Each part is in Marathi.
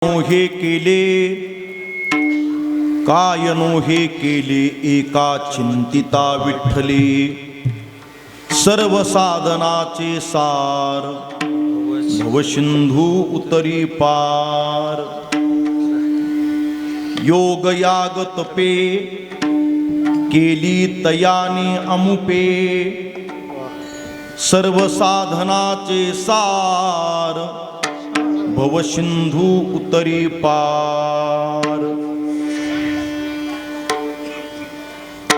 हे केले कायनो हे केले एका चिंतिता विठ्ठली सर्व साधनाचे सार भवसिंधू उतरी पार योग याग तपे केली तयानी अमुपे सर्व साधनाचे सार भवसिंधू उतरी पार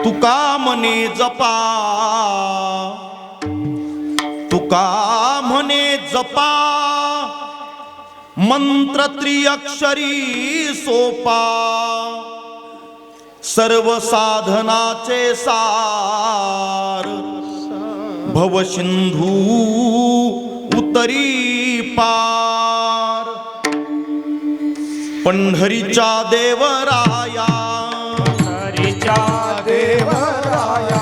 तुका म्हणे जपा तुका म्हणे जपा मंत्र त्रिअक्षरी सोपा सर्व साधनाचे सार भवसिंधू उतरी पार पंढरीच्या देवराया पंढरीच्या देवराया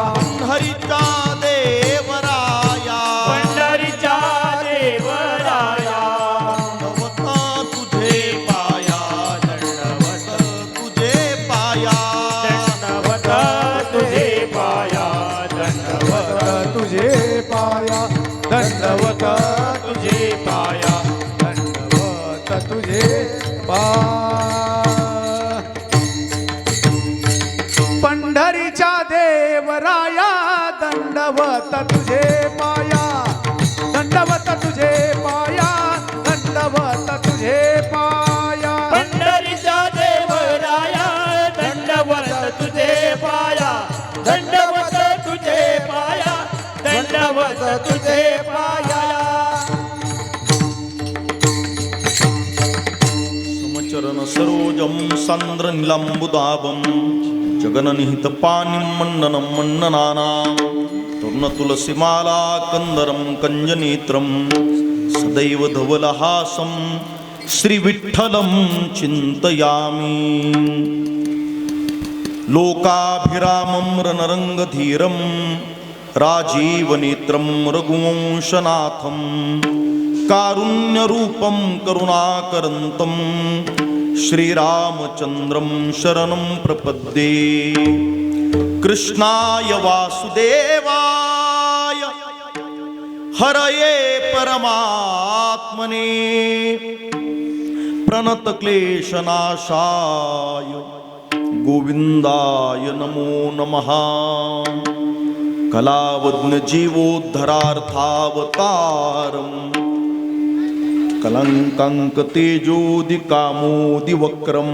पंढरीच्या देवराया पंढरीच्या देवराया दंडवत तुझे पाया दंडवत तुझे पाया दंडवत तुझे पाया दंडवत तुझे पाया दंडवत तुझे पाया दंडवत तुझे पंढरीच्या देवराया दंडवत तुझे पाया दंडवत तुझे पाया दंडवत तुझे पाया पंढरीच्या देवराया दंडवत तुझे पाया दंडवत तुझे पाया दंडवत तुझे पाया चरण सरोजम सांद्र निलंबुदाबम जगननिहित पाणिं मण्डनं मण्डनानां तरुण तुलसीमाला कंदरं कंजनेत्रं सदैव धवलहासं श्रीविठ्ठलं चिन्तयामि लोकाभिरामं रणरङ्गधीरं राजीवनेत्रं रघुवंशनाथं कारुण्यरूपं करुणाकरन्तं श्रीरामचन्द्रं शरणं प्रपद्ये कृष्णाय वासुदेवाय हरये परमात्मने प्रणतक्लेशनाशाय गोविन्दाय नमो नमः कलावज्ञजीवोद्धरार्थावतारम् कलङ्काङ्कतेजोदिकामोदिवक्रं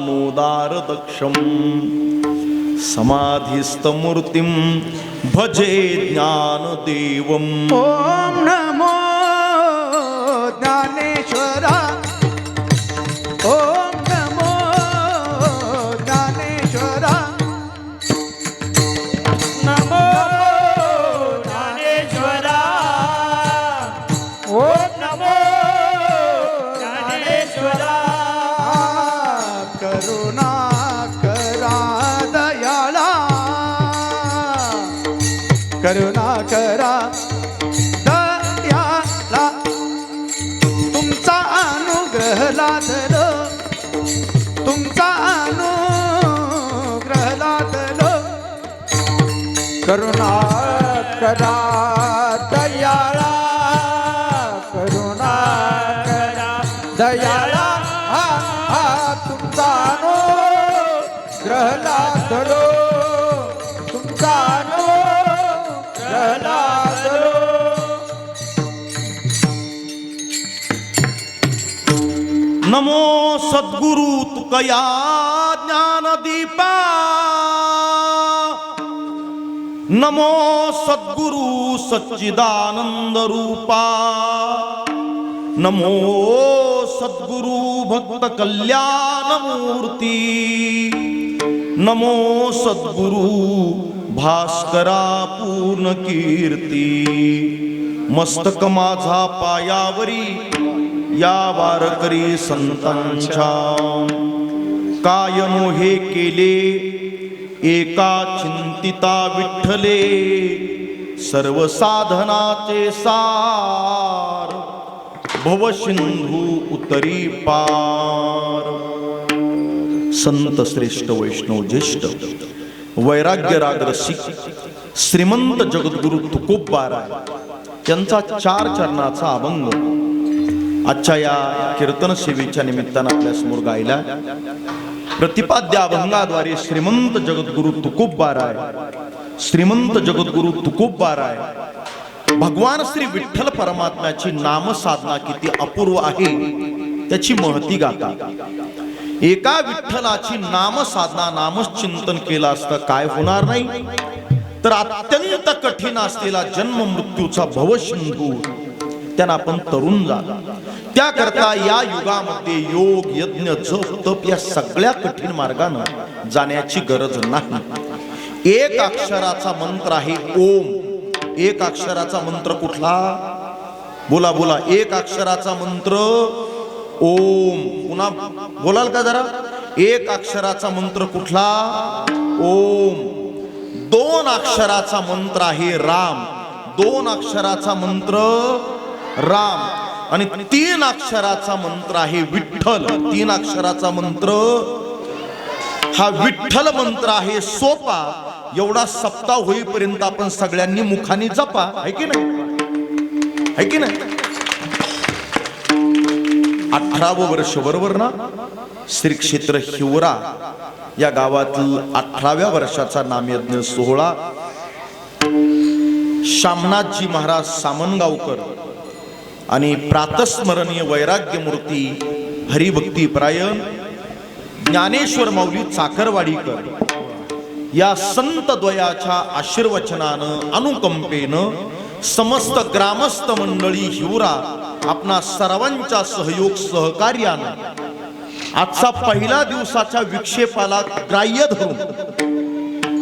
फलानीशबाधापनोदारदक्षं समाधिस्थमूर्तिं भजे ज्ञानदेवम् ॐ नमो ज्ञानेश्वरा ॐ नमो ज्ञानेश्वरा नमो ज्ञानेश्वरा ॐ नमो ज्ञानेश्वरा करुणा करा दयाळा करुणा करा दयाळा तुमचा अनुग्रह लादलो तुमचा अनुग्रह लादलो करुणा करा दयाळा करुणा करा दयाळा हा हा तुमचा अनुग्रह लादलो तुमचा अनुग्रह लादलो नमो सद्गुरु तुकया ज्ञानदीपा नमो सद्गुरु सच्चिदानंद रूपा नमो सद्गुरु भक्त कल्याण मूर्ती नमो सद्गुरु भास्करा पूर्ण कीर्ती मस्तक माझा पायावरी या वारकरी संतांच्या कायनो हे केले एका चिंतिता विठ्ठले सर्व साधनाचे सार, भवसिंधू उतरी पार. संत श्रेष्ठ वैष्णव ज्येष्ठ वैराग्य राग रसिक श्रीमंत जगद्गुरु तुकोबाराय त्यांचा 4 चरणाचा अभंग आजच्या या कीर्तन सेवेच्या निमित्तानं आपल्या समोर गायला. प्रतिपाद्य अभंगाद्वारे श्रीमंत जगद्गुरु तुकोबाराय, श्रीमंत जगद्गुरु तुकोबाराय भगवान श्री विठ्ठल परमात्म्याची नाम साधना किती अपूर्व आहे त्याची महती गाता. एका विठ्ठलाची नाम साधना नामचिंतन केलं असतं काय होणार नाही, तर अत्यंत कठीण असलेला जन्म मृत्यूचा भवसिंधू त्यांना आपण तरुण जा. त्याकरता या युगामध्ये योग यज्ञ जप तप या सगळ्या कठीण मार्गानं जाण्याची गरज नाही. एक अक्षराचा मंत्र आहे ओम. एक अक्षराचा मंत्र कुठला? बोला बोला. एक अक्षराचा मंत्र ओम. पुन्हा बोलाल का जरा? एक अक्षराचा मंत्र कुठला? ओम. 2 अक्षराचा मंत्र आहे राम. 2 अक्षराचा मंत्र राम. आणि 3 अक्षराचा मंत्र आहे विठ्ठल. 3 अक्षराचा मंत्र हा विठ्ठल मंत्र आहे सोपा. एवढा सप्ताह होईपर्यंत आपण सगळ्यांनी मुखाने जपा. आहे की नाही? आहे की नाही? 18वं वर्ष बरोबर ना? श्री क्षेत्र हिवरा या गावातील 18व्या वर्षाचा नामयज्ञ सोहळा शामनाथजी महाराज सामनगावकर आणि प्रातस्मरणीय वैराग्य मूर्ती हरिभक्ती परायण ज्ञानेश्वर माऊली चाकरवाडीकर या संत द्वयाच्या आशीर्वचनानं अनुकंपेनं समस्त ग्रामस्थ मंडळी हिवरा आपणा सर्वांच्या सहयोग सहकार्यानं आजचा पहिला दिवसाच्या विक्षेपाला ग्राह्य धरून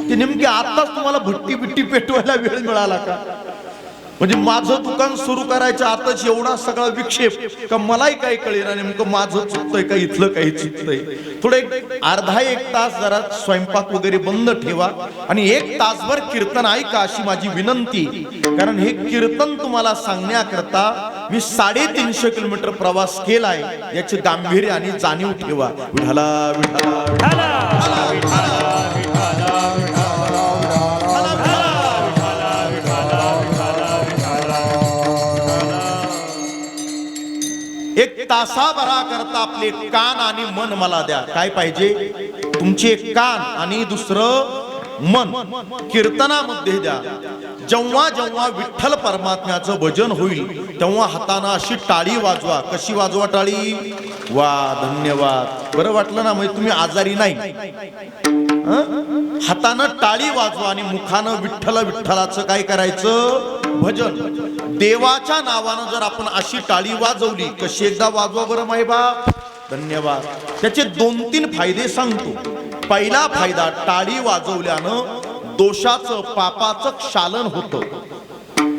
ते नेमके आताच तुम्हाला भट्टी बिट्टी पेटवायला वेळ मिळाला का? म्हणजे माझं दुकान सुरू करायच्या आताच एवढा सगळा विक्षेप का मलाही काही कळेना नेमकं माझं चुकतंय का इथलं काही चुकतंय. थोडं अर्धा एक तास जरा स्वयंपाक वगैरे बंद ठेवा आणि 1 तासभर कीर्तन ऐका अशी माझी विनंती. कारण हे कीर्तन तुम्हाला सांगण्याकरता मी 350 किलोमीटर प्रवास केलाय याचे गांभीर्य आणि जाणीव ठेवा. विठ्ठला विठ्ठला विठ्ठला विठ्ठला. एक तासाभरा करता आपले कान आणि मन मला द्या. काय पाहिजे? तुमचे कान आणि दुसरं मन कीर्तनामध्ये द्या. जेव्हा जेव्हा विठ्ठल परमात्म्याचं भजन होईल तेव्हा हातानं अशी टाळी वाजवा. कशी वाजवा टाळी? वा धन्यवाद. बरं वाटलं ना? म्हणजे तुम्ही आजारी नाही. हातानं टाळी वाजवा आणि मुखानं विठ्ठल विठ्ठलाचं काय करायचं? भजन. देवाच्या नावानं जर आपण अशी टाळी वाजवली, कशी एकदा वाजवा बरं मायबा. धन्यवाद. त्याचे 2-3 फायदे सांगतो. पहिला फायदा, टाळी वाजवल्यानं दोषाचं पापाचं क्षालन होतं.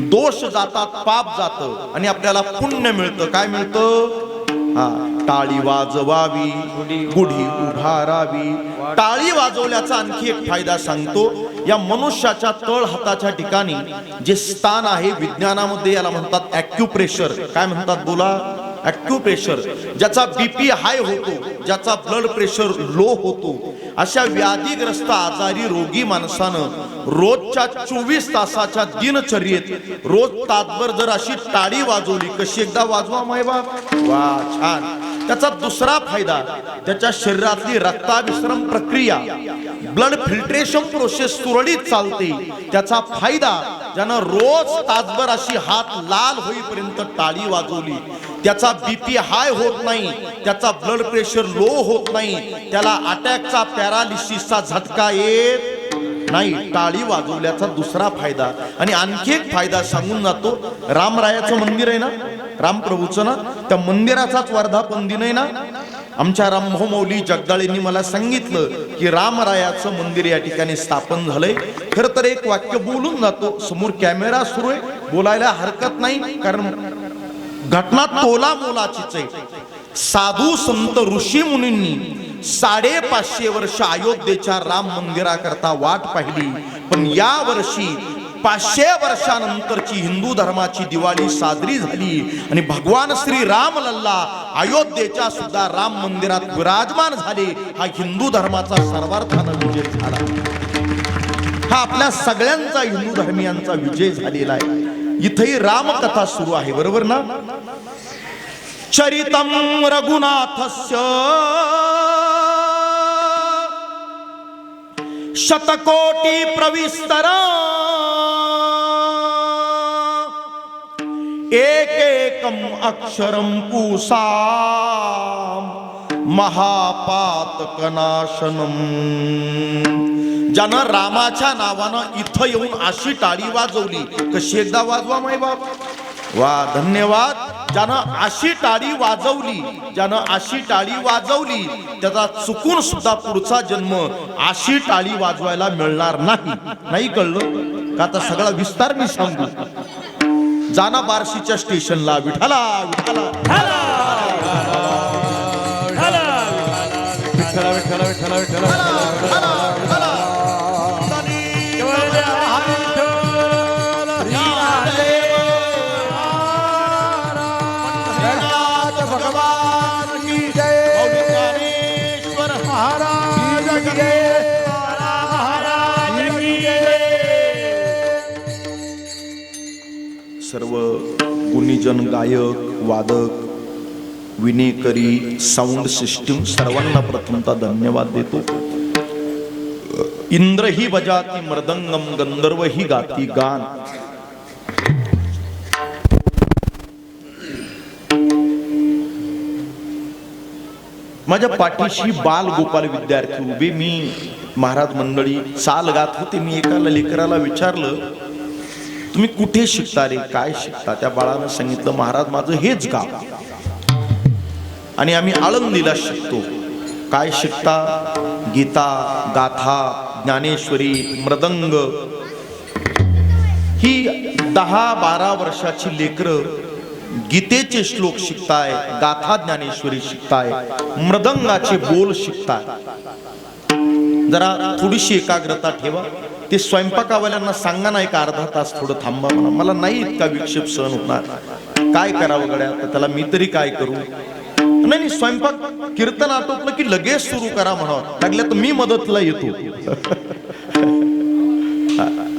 दोष जातात, पाप जातं आणि आपल्याला पुण्य मिळतं. काय मिळतं? टाळी वाजवावी गुढी उभारावी. टाळी वाजवल्याचा आणखी एक फायदा सांगतो. या मनुष्याच्या तळ हाताच्या ठिकाणी जे स्थान आहे विज्ञानामध्ये याला म्हणतात ॲक्युप्रेशर. काय म्हणतात बोला? ॲक्युप्रेशर. ज्याचा बीपी हाय होतो, ज्याचा ब्लड प्रेशर लो होतो, अशा व्याधीग्रस्त आजारी रोगी माणसानं रोजच्या 24 तासाच्या दिनचर्येत रोज तासभर जर अशी टाळी वाजवली, कशी एकदा वाजवा मायबा. वा छान. त्याचा दुसरा फायदा, त्याच्या शरीरातली रक्ताभिसरण प्रक्रिया ब्लड फिल्ट्रेशन प्रोसेस सुरळीत चालते. त्याचा फायदा, ज्यानं रोज तासभर अशी हात लाल होईपर्यंत टाळी वाजवली, त्याचा बीपी हाय होत नाही, त्याचा ब्लड प्रेशर लो होत नाही, त्याला अटॅकचा पॅरालिसिसचा झटका येत नाही. टाळी वाजवल्याचा दुसरा फायदा. आणि आणखी एक फायदा सांगून जातो. रामरायाचं मंदिर आहे ना, रामप्रभूचं ना, त्या मंदिराचाच वर्धापन दिन आहे ना. आमच्या रामभाऊ मौली जगदाळेंनी मला सांगितलं की रामरायाचं मंदिर या ठिकाणी स्थापन झालंय. खरं तर एक वाक्य बोलून जातो. समोर कॅमेरा सुरू आहे, बोलायला हरकत नाही, कारण घटना तोला मोलाचीच आहे. साधू संत ऋषी मुनींनी 550 वर्ष अयोध्येच्या राम मंदिराकरता वाट पाहिली, पण या वर्षी 500 वर्षानंतरची हिंदू धर्माची दिवाळी साजरी झाली आणि भगवान श्री राम लल्ला अयोध्येच्या सुद्धा राम मंदिरात विराजमान झाले. हा हिंदू धर्माचा सर्वार्थानं विजय झाला. हा आपल्या सगळ्यांचा हिंदू धर्मियांचा विजय झालेला आहे. इथेही रामकथा सुरू आहे, बरोबर ना? चरितम रघुनाथस्य शतकोटी प्रविस्तरा एकेकम अक्षरम पूसाम महापातकनाशनम. ज्यानं रामाच्या नावानं इथं येऊन अशी टाळी वाजवली, कशी एकदा वाजवा माय बाप. वा, धन्यवाद. ज्यानं अशी टाळी वाजवली, ज्यानं अशी टाळी वाजवली, त्याचा चुकून सुद्धा पुढचा जन्म अशी टाळी वाजवायला मिळणार नाही. नाही कळलं का? आता सगळा विस्तार मी सांगू. जाना बार्शीच्या स्टेशनला विठाला विठाला सर्व गुणीजन, गायक, वादक, विनेकरी, साऊंड सिस्टीम सर्वांना प्रथमतः धन्यवाद देतो. इंद्र ही बजाती मृदंगम, गंधर्व ही गाती गान. माझ्या पाठीशी बाल गोपाल विद्यार्थी उभे. मी महाराज मंडळी चाल गात होते. मी एकाला लेकराला विचारलं, तुम्ही कुठे शिकता रे, काय शिकता? त्या बाळानं सांगितलं, महाराज माझं हेच गाव आणि आम्ही आळंदीला शिकतो. काय शिकता? गीता, गाथा, ज्ञानेश्वरी, मृदंग. ही 10-12 वर्षाची लेकरं गीतेचे श्लोक शिकताय, गाथा ज्ञानेश्वरी शिकताय, मृदंगाचे बोल शिकताय. जरा थोडीशी एकाग्रता ठेवा. ते स्वयंपाकावाल्यांना सांगा ना, एक अर्धा तास थोडं थांबा म्हणा. मला नाही इतका विक्षेप सहन होणार. काय करावं गड्या, तर त्याला मी तरी काय करू? नाही, स्वयंपाक कीर्तन आटोपलं की लगेच सुरू करा म्हणावं लागलं तर मी मदतला येतो.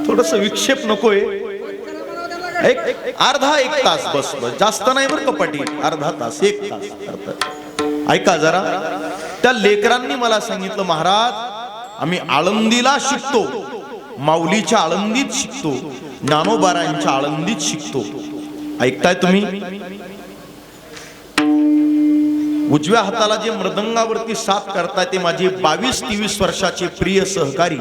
थोडस विक्षेप नकोय. एक अर्धा 1 तास बस, जास्त नाही बरं कपाटी. अर्धा तास 1 तास. ऐका जरा. त्या लेकरांनी मला सांगितलं, महाराज आम्ही आळंदीला शिकतो, माऊलीच्या आळंदीत शिकतो, ज्ञानोबारांच्या आळंदीत शिकतो. ऐकताय तुम्ही? उजव्या हाताला जे मृदंगावरती साथ करताय ते माझे 22-23 वर्षाचे प्रिय सहकारी,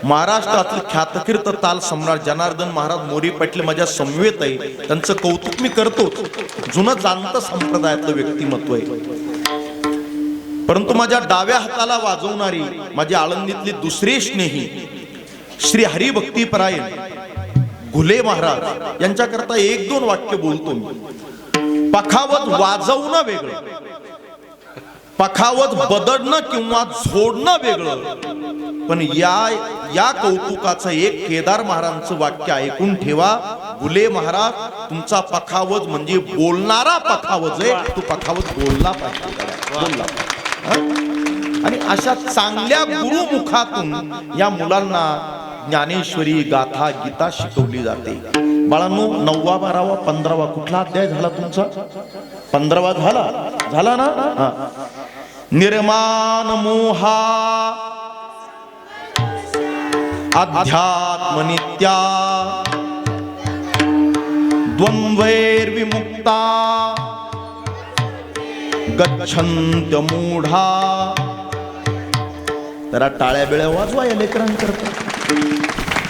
महाराष्ट्रातले ख्यातकीर्त ताल सम्राट जनार्दन महाराज मोरे पाटील माझ्या समवेत आहे. त्यांचं कौतुक मी करतो. जुनं जाणतं संप्रदायातलं व्यक्तिमत्व आहे. परंतु माझ्या डाव्या हाताला वाजवणारी माझी आळंदीतली दुसरे स्नेही श्री हरिभक्तीपरायण घुले महाराज यांच्याकरता 1-2 वाक्य बोलतो मी. पखावत वाजवणं वेगळं, पखावत बदलणं किंवा झोडणं वेगळं. पण या कौतुकाचं एक केदार महाराजांचं वाक्य ऐकून ठेवा. घुले महाराज, तुमचा पखावत म्हणजे बोलणारा पखावत आहे. तो पखावत बोलला पाहिजे, बोलला. आणि अशा चांगल्या गुरुमुखातून या मुलांना ज्ञानेश्वरी, गाथा, गीता शिकवली जाते. बाळांनो, 9वा, 12वा, 15वा कुठला अध्याय झाला तुमचा? 15वा झाला ना? निर्माण मोहा अध्यात्म नित्या द्वंद्वैर्विमुक्ता गच्छन्त्य मूढा. जरा टाळ्या बिळ्या वाजवा या लेकरांकरता.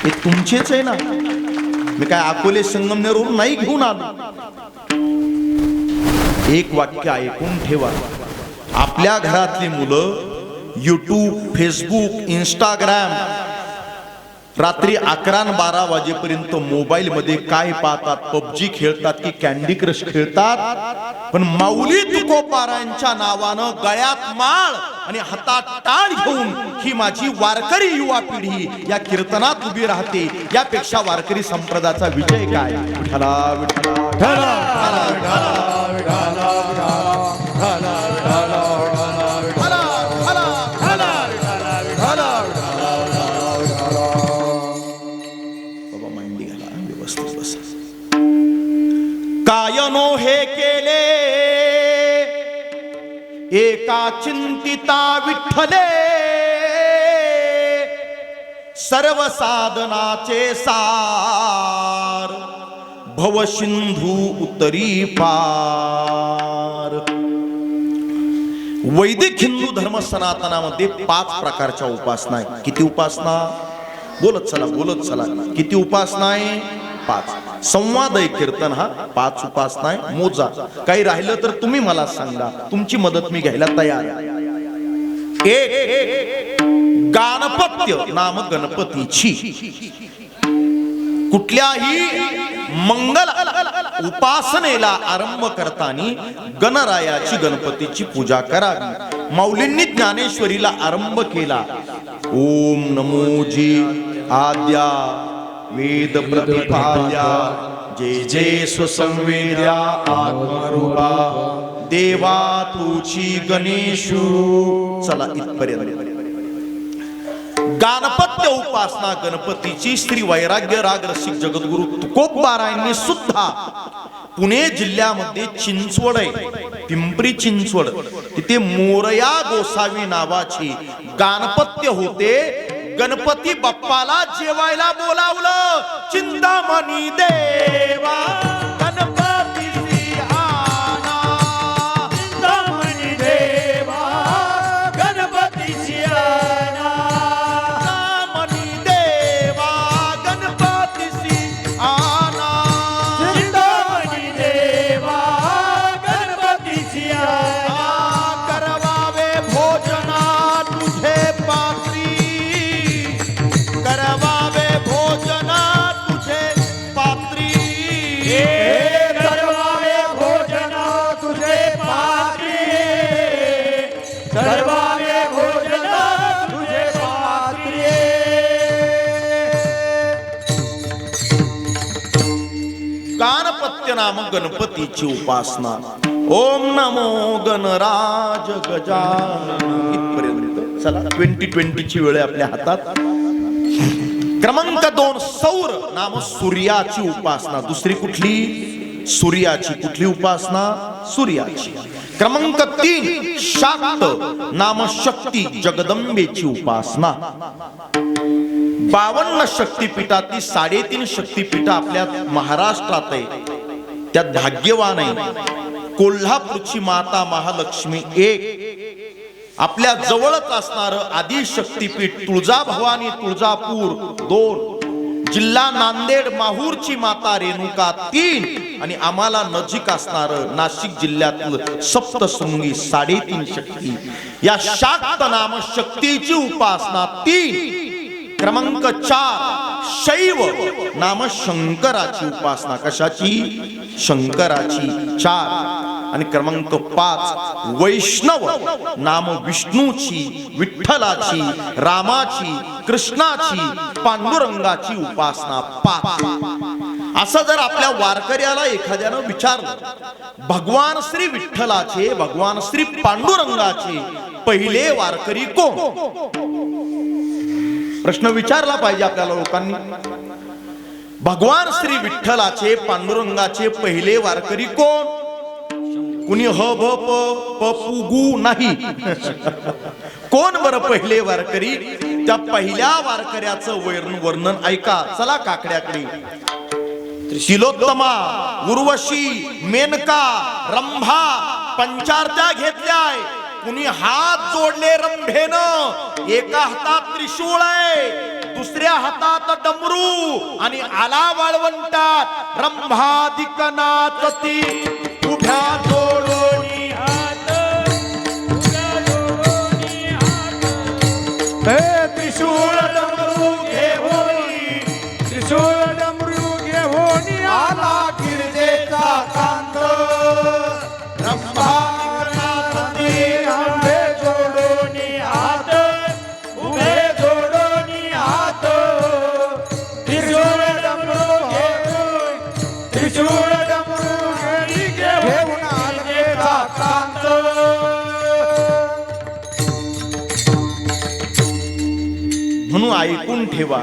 हे तुमचेच आहे ना. मी काय अकोले संगमनेरवरून नाही घेऊन आलो. एक वाक्य ऐकून ठेवा. आपल्या घरातली मुलं YouTube, Facebook, Instagram रात्री 11 आणि 12 वाजेपर्यंत मोबाईल मध्ये काय पाहतात? पबजी खेळतात की कॅन्डी क्रश खेळतात? पण माऊली तुकोबारायांच्या नावानं गळ्यात माळ आणि हातात टाळ घेऊन ही माझी वारकरी युवा पिढी या कीर्तनात उभी राहते. यापेक्षा वारकरी संप्रदायाचा विजय काय? विठ्ठला विठ्ठला कायनो हे केले एका चिंतिता विठ्ठले, सर्व साधनाचे सार भवसिंधू उतरी पार. वैदिक हिंदू धर्म सनातनामध्ये 5 प्रकारच्या उपासना आहेत. किती उपासना? बोलत चला किती उपासना आहे? 5. संवादय कीर्तन हा 5 उपासना आहे. मोजा. काही राहिलं तर तुम्ही मला सांगा, तुमची मदत मी घ्यायला तयार आहे. 1. गाणपत्य नाम गणपतीची. कुठल्याही मंगल उपासनेला आरंभ करताना गणरायाची गणपतीची पूजा करावी. माऊलींनी ज्ञानेश्वरीला आरंभ केला. ओम नमो जी आद्या वेद प्रतिपाद्या जय जय स्वसंवेद्या आत्मरूपा देवा तुची गणेशू. चला इथपर्यंत. गाणपत्य उपासना गणपतीची श्री वैराग्य राग रसिक जगद्गुरु तुकोबारायांनी सुद्धा पुणे जिल्ह्यामध्ये चिंचवड आहे, पिंपरी चिंचवड, तिथे मोरया गोसावी नावाची गाणपत्य होते. गणपती बाप्पाला जेवायला बोलावलं. चिंतामणी देवा गणपती आना, चिंतामणी देवा गणपती आना, चिंतामणी देवा गणपती आना, चिंतामणी देवा गणपती आना. करवावे भोजना तुझे पात्री, करवावे भोजना तुझे पात्री, करवावे भोजना तुझे पात्री, करवावे भोजना तुझे पात्री. गाणपत्य नाम गणपतीची उपासना. ओम नमो गणराज गजानन इथपर्यंत. चला 2020 ची वेळ आपल्या हातात. क्रमांक 2 सौर नाम सूर्याची उपासना. दुसरी कुठली? सूर्याची. कुठली उपासना? सूर्याची. क्रमांक 3 शाक्त नाम शक्ती जगदंबेची उपासना. 52 शक्तिपीठातील 3.5 शक्तिपीठ आपल्या महाराष्ट्रात आहे. त्यात भाग्यवान आहे कोल्हापूरची माता महालक्ष्मी 1. आपल्या जवळच असणार आदि शक्तीपीठ तुळजाभवानी तुळजापूर 2. जिल्हा नांदेड माहूरची माता रेणुका 3. आणि आम्हाला नजीक असणार नाशिक जिल्ह्यातील सप्तशृंगी 3.5 शक्ती. या शाक्त नाम शक्तीची उपासना 3. क्रमांक 4 शैव नाम शंकराची उपासना. कशाची? शंकराची. 4. आणि क्रमांक 5 वैष्णव नाम विष्णूची, विठ्ठलाची, रामाची, कृष्णाची, पांडुरंगाची उपासना 5. असं जर आपल्या वारकऱ्याला एखाद्यानं विचारलं भगवान श्री विठ्ठलाचे, भगवान श्री पांडुरंगाचे पहिले वारकरी कोण? प्रश्न विचारला पाहिजे आपल्याला लोकांनी. भगवान श्री विठ्ठलाचे, पांडुरंगाचे पहिले वारकरी कोण? कुणी ह भ प प पु गु नाही. कोण बरं पहिले वारकरी? त्या पहिल्या वारकऱ्याचं वर्णन ऐका. चला काकड्याकडे. शिलोत्तमा, उर्वशी, मेनका, रंभा पंचारत्या घेतल्याय. कुणी हात जोडले रंभेनं. एका हातात त्रिशूळ आहे, दुसऱ्या हातात डमरू आणि आला वाळवंटात रंभाधिक नाचती उभ्या जोडोनी हात, उभ्या जोडोनी हात. हे त्रिशूळ डमरू घेऊन म्हणून ऐकून ठेवा,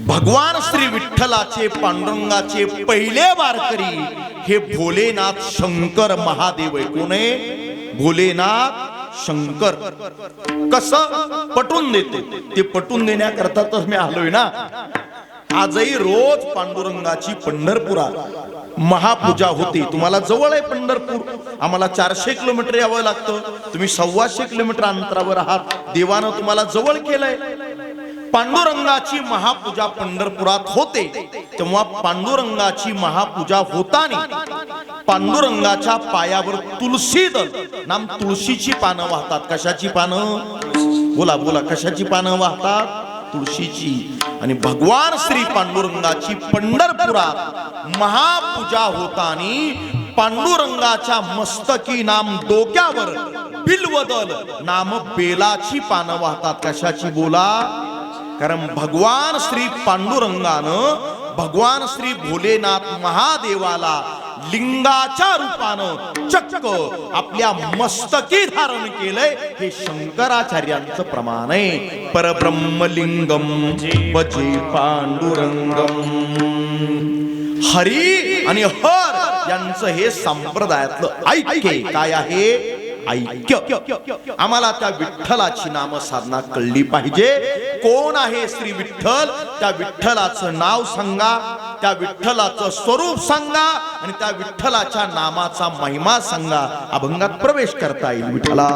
भगवान श्री विठ्ठलाचे पांडुरंगाचे पहिले वारकरी हे भोलेनाथ शंकर महादेव आहे. कोण आहे? भोलेनाथ शंकर. कसं पटवून देते? ते पटवून देण्याकरता तर मी आलोय ना. आजही रोज पांडुरंगाची पंढरपुरात महापूजा होती. तुम्हाला जवळ आहे पंढरपूर, आम्हाला 400 किलोमीटर यावं लागतं. तुम्ही 125 किलोमीटर अंतरावर आहात. देवानं तुम्हाला जवळ केलंय. पांडुरंगाची महापूजा पंढरपुरात होते. तेव्हा पांडुरंगाची महापूजा होताना पांडुरंगाच्या पायावर तुळशी दल नाम तुळशीची पानं वाहतात. कशाची पानं? बोला बोला, कशाची पानं वाहतात? तुळशीची. आणि भगवान श्री पांडुरंगाची पंढरपुरात महापूजा होताना पांडुरंगाच्या मस्तकी नाम डोक्यावर बिल्वदल नाम बेलाची पानं वाहतात. कशाची? बोला. कारण भगवान श्री पांडुरंगानं भगवान श्री भोलेनाथ महादेवाला लिंगाच्या रूपानं चक्क आपल्या मस्तकी धारण केलंय. हे शंकराचार्यांचं प्रमाण आहे. परब्रह्मलिंगम भजे पांडुरंगम. हरी आणि हर यांचं हे संप्रदायातलं ऐक्य. काय आहे? ऐक्य. आम्हाला त्या विठ्ठलाची नाम साधना कळली पाहिजे. कोण आहे श्री विठ्ठल? त्या विठ्ठलाचं नाव सांगा, त्या विठ्ठलाचं स्वरूप सांगा आणि त्या विठ्ठलाच्या नामाचा महिमा सांगा. अभंगात प्रवेश करता येईल. विठ्ठला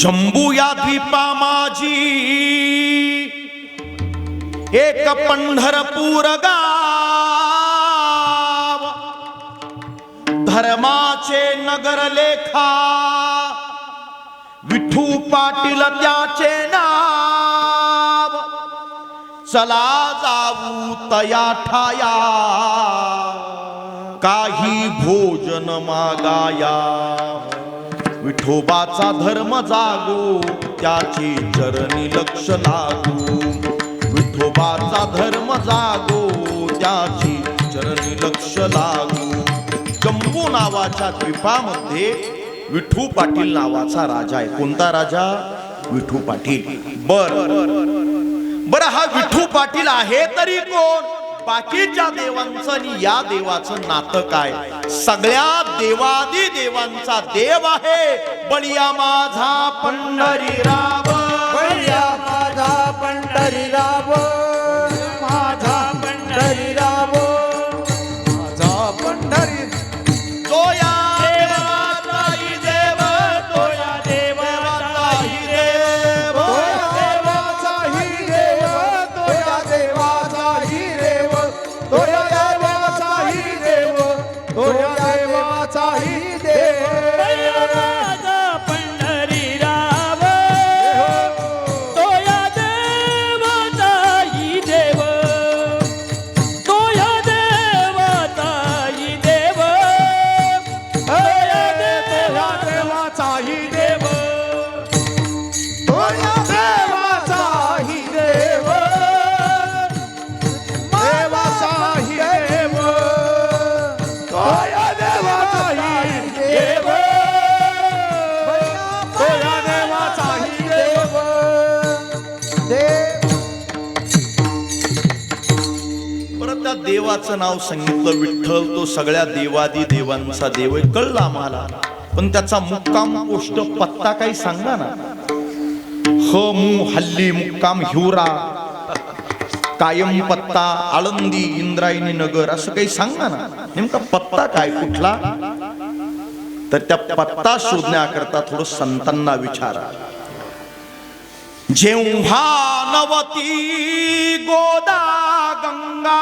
जंबू या द्वीपा माझी एक पंढरपूर गाव, धर्माचे नगर लेखा विठू पाटील त्याचे नाव. चला जाऊ तया ठाया काही भोजन मागाया. विठोबाचा धर्म जागो त्याचे चरणी लक्ष लागू. विठोबाचा धर्म जागो त्याचे चरणी लक्ष लागू. जम्बू नावाच्या द्वीपामध्ये विठू पाटील नावाचा राजा आहे. कोणता राजा? विठू पाटील. बर हा विठू पाटील आहे तरी कोण? बाकीच्या देवांचं आणि या देवाचं नातं काय? सगळ्या देवादी देवांचा देव आहे. बळिया माझा पंढरीराव, बळिया माझा पंढरीराव, माझा पंढरीराव, माझा पंढरी. तो या देवाचाही देव, तो या देवाचाही देव, तो या देवाचाही देव, तो या देवाचाही देव, तो या देवाचाही देव, तो या देवाचाही देव. देवाचं नाव सांगितलं विठ्ठल. तो सगळ्या देवादी देवांचा देव आहे. कळलं आम्हाला. पण त्याचा मुक्काम पोस्ट पत्ता काही सांगा ना. हल्ली मुक्काम हिवरा, कायम पत्ता आळंदी, इंद्रायणी नगर, असं काही सांगा ना. नेमका पत्ता काय कुठला? तर त्या पत्ता शोधण्याकरता थोडं संतांना विचारा. जेव्हा नवती गोदा गंगा,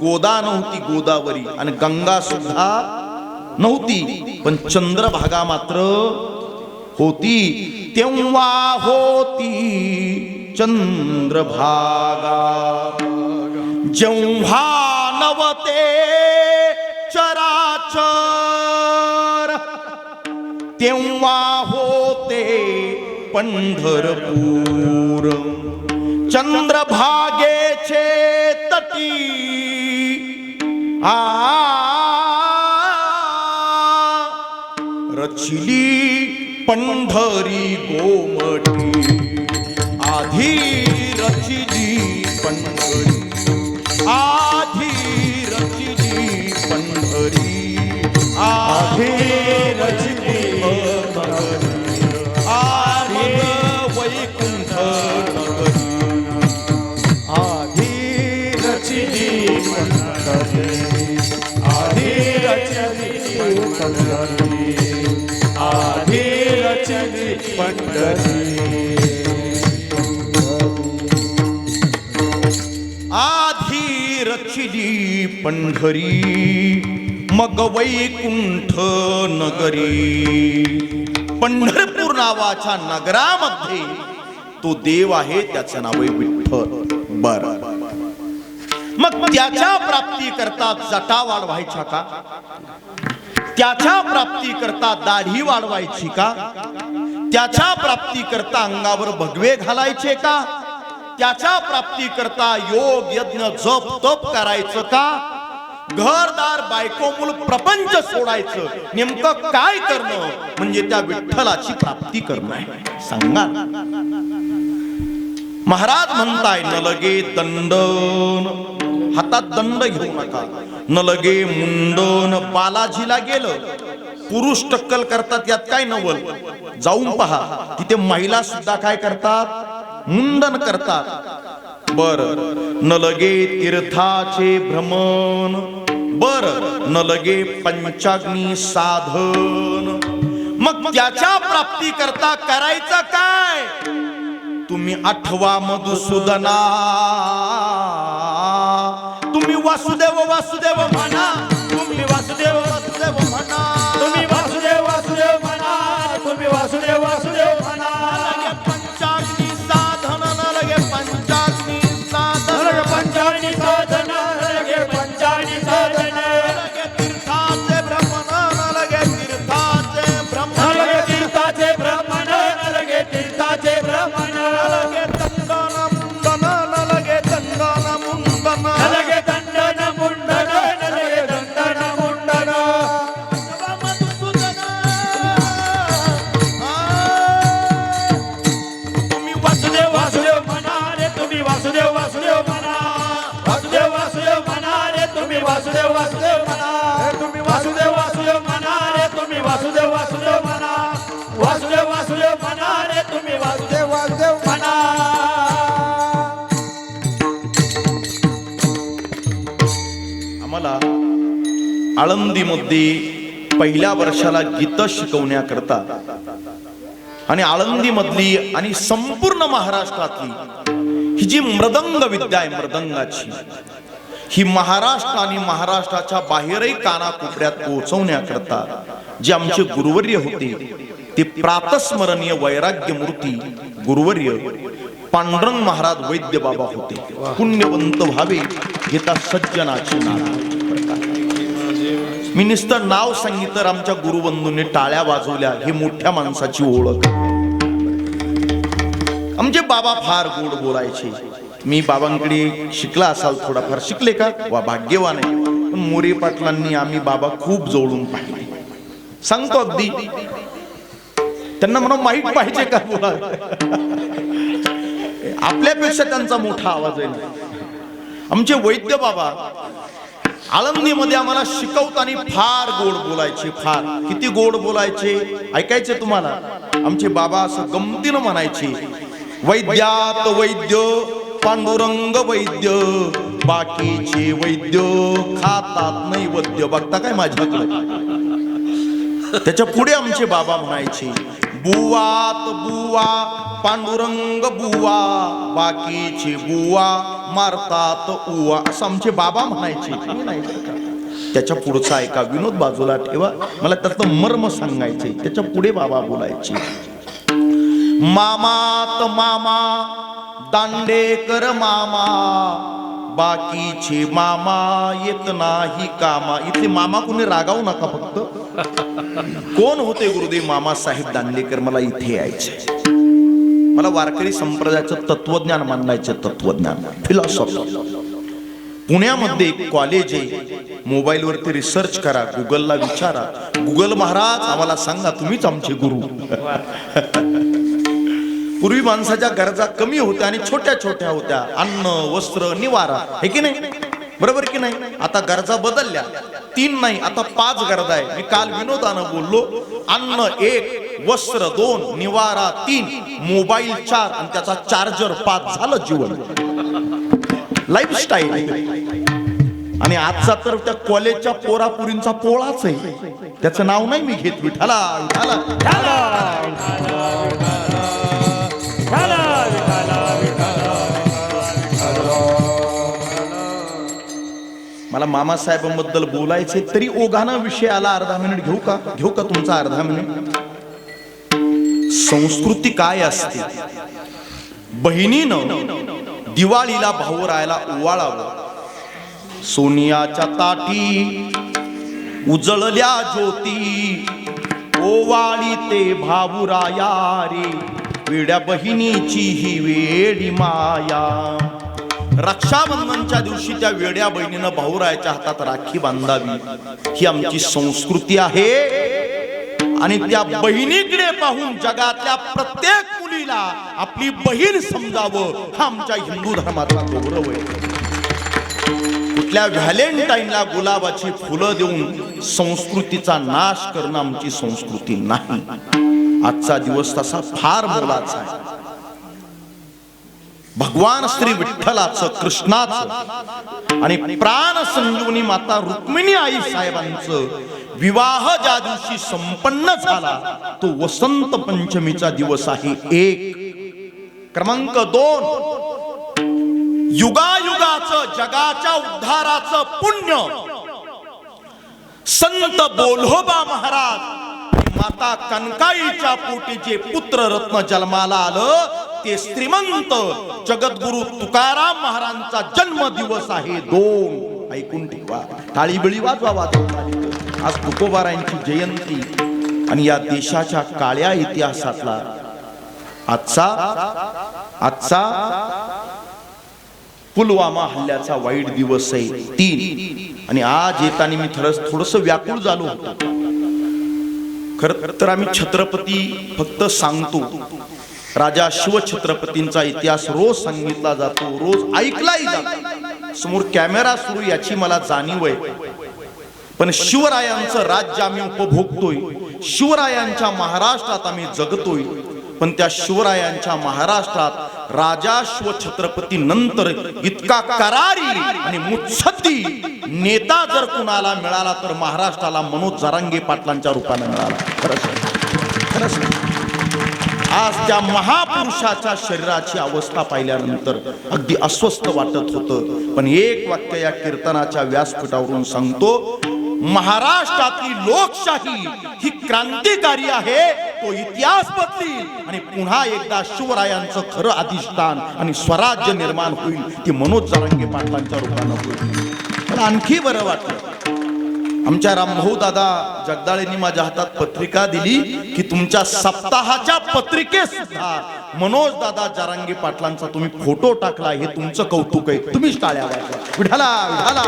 गोदा नव्हती गोदावरी आणि गंगा सुद्धा नव्हती, पण चंद्रभागा मात्र होती. तेव्हा होती चंद्रभागा. जेव्हा नवते चराचर, तेव्हा होते पंढरपूर चंद्रभागेचे तटी रचिली पंढरी गोमटी आधी रचिली पंढरी आधी रचिली पंढरी आधी रचिली पंढरी आधी वैकुंठ नगरी आधी रचिली पंढरी आधी रचिली पंढरी आधी रचिली पंढरी आधी रचिली पंढरी मग वैकुंठ नगरी. पंढरपूर नावाच्या नगरामध्ये तो देव आहे, त्याचं नाव आहे विठ्ठल. बर मग त्याच्या प्राप्ती करता जटा वाढवायच्या का? त्याच्या प्राप्ती करता दाढी वाढवायची का? त्याच्या प्राप्ती करता अंगावर भगवे घालायचे का? त्याच्या प्राप्ती करता योग यज्ञ जप तप करायचं का? घरदार बायको मूल प्रपंच सोडायचं? नेमकं काय करणं म्हणजे त्या विठ्ठलाची प्राप्ती करणं आहे? सांगा. महाराज म्हणताय न लगे दंडन, हातात दंड घेऊ नका. न लगे मुंडन, बालाजीला गेलं पुरुष टक्कल करतात, यात काय नवल? जाऊन पहा तिथे महिला सुद्धा काय करतात? मुंडन करतात. बर न लगे तीर्थाचे भ्रमण, बर न लगे पंचाग्नी साधन. मग त्याच्या प्राप्ती करता करायचं काय? तुम्ही आठवा मधुसूदना, तुम्ही वासुदेव वासुदेव म्हणा, तुम्ही वासुदेव वासुदेव म्हणा, तुम्ही वासुदेव वासुदेव म्हणा, तुम्ही वासुदेव वासुदेव म्हणा. पंचाग्नी साधन न लगे पंचाग्नी साधन, लगे पंचाग्नी साधन, लगे पंचाग्नी साधन, लगे तीर्थाचे भ्रमण न लगे तीर्थाचे भ्रमण, लगे तीर्थाचे भ्रमण, लगे तीर्थाचे भ्रमण, लगे दंडन मुंडन न लगे दंडन मुंडन, लगे दंडन मुंडन, लगे दंडन मुंडन. तुम्ही वासुदेव वासुदेव म्हणा रे, तुम्ही वासुदेव वासुदेव म्हणा, वासुदेव वासुदेव म्हणा रे, तुम्ही वासुदेव वासुदेव म्हणा, तुम्ही वासुदेव वासुदेव म्हणा रे, तुम्ही वासुदेव वासुदेव म्हणा, वासुदेव वासुदेव म्हणा रे, तुम्ही वासुदेव वासुदेव म्हणा. आम्हाला आळंदीमध्ये पहिल्या वर्षाला गीत शिकवण्याकरता आणि आळंदी मधली आणि संपूर्ण महाराष्ट्रातली ही जी मृदंग विद्या आहे, मृदंगाची, ही महाराष्ट्र आणि महाराष्ट्राच्या बाहेरही कानाकोपऱ्यात पोहोचवण्याकरता जे आमचे गुरुवर्य होते ते प्रातस्मरणीय वैराग्य मूर्ती गुरुवर्य पांडुरंग महाराज वैद्य बाबा होते. पुण्यवंत व्हावे घेता सज्जनाची नाव. मी नुसतं नाव सांगितलं, आमच्या गुरुबंधूंनी टाळ्या वाजवल्या. ही मोठ्या माणसाची ओळख. आमचे बाबा फार गोड बोलायचे. मी बाबांकडे शिकला असाल, थोडाफार शिकले का? वा भाग्यवान आहे. पण मोरे पाटलांनी आम्ही बाबा खूप जवळून पाहिले. सांगतो अगदी, त्यांना म्हणून माहीत पाहिजे का बोला, आपल्यापेक्षा त्यांचा मोठा आवाज आहे. आमचे वैद्य बाबा आळंदीमध्ये आम्हाला शिकवताना फार गोड बोलायचे. फार किती गोड बोलायचे ऐकायचे तुम्हाला. आमचे बाबा असं गमतीनं म्हणायचे, वैद्यात वैद्य पांडुरंग वैद्य, बाकीचे वैद्य खातात नैवेद्य. बघता काय माझ्याकडे? त्याच्या पुढे आमचे बाबा म्हणायचे, बुवात बुवा पांडुरंग बुवा, बाकीचे बुवा मारतात उवा. असं आमचे बाबा म्हणायचे. त्याच्या पुढचा ऐका, विनोद बाजूला ठेवा, मला त्यातलं मर्म सांगायचे. त्याच्या पुढे बाबा बोलायचे, मामात मामा दांडेकर मामा, बाकीचे मामा येत नाही कामा. इथले मामा कोणी रागावू नका फक्त. कोण होते गुरुदेव? मामा साहेब दांडेकर. मला इथे यायचे. मला वारकरी संप्रदायाचं तत्वज्ञान मांडायचं, तत्वज्ञान, फिलॉसॉफी. पुण्यामध्ये एक कॉलेज आहे, मोबाईलवरती रिसर्च करा, गुगलला विचारा. गुगल महाराज आम्हाला सांगा, तुम्हीच आमचे गुरु. पूर्वी माणसाच्या गरजा कमी होत्या आणि छोट्या छोट्या होत्या, अन्न, वस्त्र, निवारा, हे की नाही, बरोबर की नाही. आता गरजा बदलल्या, 3 नाही आता 5 गरजा आहे. मी काल विनोदानं बोललो, अन्न 1, वस्त्र 2, निवारा 3, मोबाईल 4 आणि त्याचा चार्जर 5, झालं जीवन, लाईफस्टाईल. आणि आजचा तर त्या कॉलेजच्या पोरापुरींचा पोळाच आहे, त्याचं नाव नाही मी घेत. विठाला विठाला मला मामासाहेबांबद्दल बोलायचे, तरी ओघानं विषय आला. अर्धा मिनिट घेऊ का तुमचा अर्धा मिनिट. संस्कृती काय असते? बहिणीनं दिवाळीला भाऊ राहायला ओवाळावं. सोनियाच्या ताटी उजळल्या ज्योती, ओवाळी ते भाऊराया रे, वेड्या बहिणीची ही वेडी माया. रक्षाबंधनच्या दिवशी त्या वेड्या बहिणीनं भाऊरायाच्या हातात राखी बांधावी, ही आमची संस्कृती आहे. आणि त्या बहिणीकडे पाहून जगातल्या प्रत्येक मुलीला आपली बहीण समजावं, हा आमच्या हिंदू धर्माचा गौरव आहे. कुठल्या व्हॅलेंटाईनला गुलाबाची फुलं देऊन संस्कृतीचा नाश करणं आमची संस्कृती नाही. आजचा दिवस तसा फार मोलाचा आहे. भगवान श्री विठ्ठलाचं, कृष्णाचं आणि प्राण संजीवनी माता रुक्मिणी आई साहेबांचं विवाह ज्या दिवशी संपन्न झाला, तो वसंत पंचमीचा दिवस आहे. 1 क्रमांक 2, युगायुगाचं जगाच्या उद्धाराचं पुण्य संत बोल्होबा महाराज माता कनकाईच्या पोटी जे पुत्र रत्न जन्माला आलं, ते श्रीमंत जगद्गुरु तुकाराम महाराजांचा जन्म दिवस आहे. 2 ऐकून ठेवा, टाळी बिळी वाजवा. आज तुकोबारायांची जयंती आणि या देशाच्या काळ्या इतिहासातला आजचा पुलवामा हल्ल्याचा वाईट दिवस आहे. 3 आणि आज येताना मी थोडस व्याकुळ झालो होतो. खरं तर आम्ही छत्रपती फक्त सांगतो, राजा शिवछत्रपतींचा इतिहास रोज सांगितला जातो, रोज ऐकलाही जातो. समोर कॅमेरा सुरू याची मला जाणीव आहे. पण शिवरायांचं राज्य आम्ही उपभोगतोय, शिवरायांच्या महाराष्ट्रात आम्ही जगतोय. पण त्या शिवरायांच्या महाराष्ट्रात राजा शिवछत्रपती नंतर इतका करारी आणि मुत्सद्दी नेता जर कुणाला मिळाला तर महाराष्ट्राला मनोज जरांगे पाटलांच्या रूपाने मिळाला. खरंच आज त्या महापुरुषाच्या शरीराची अवस्था पाहिल्यानंतर अगदी अस्वस्थ वाटत होतं. पण एक वाक्य या कीर्तनाच्या व्यासपीठावरून सांगतो, महाराष्ट्रातली लोकशाही ही क्रांतिकारी आहे. तो इतिहास बदलील आणि पुन्हा एकदा शिवरायांचं खरं अधिष्ठान आणि स्वराज्य निर्माण होईल, ती मनोज जरांगे पाटलांच्या रूपानं होईल. मला आणखी बरं वाटलं, आमच्या रामभाऊ दादा जगदाळेंनी माझ्या हातात पत्रिका दिली की तुमच्या सप्ताहाच्या पत्रिकेत सुद्धा मनोज दादा जरांगे पाटलांचा तुम्ही फोटो टाकला, हे तुमचं कौतुक आहे. तुम्हीच टाळ्या वाजवा. विठाला विठाला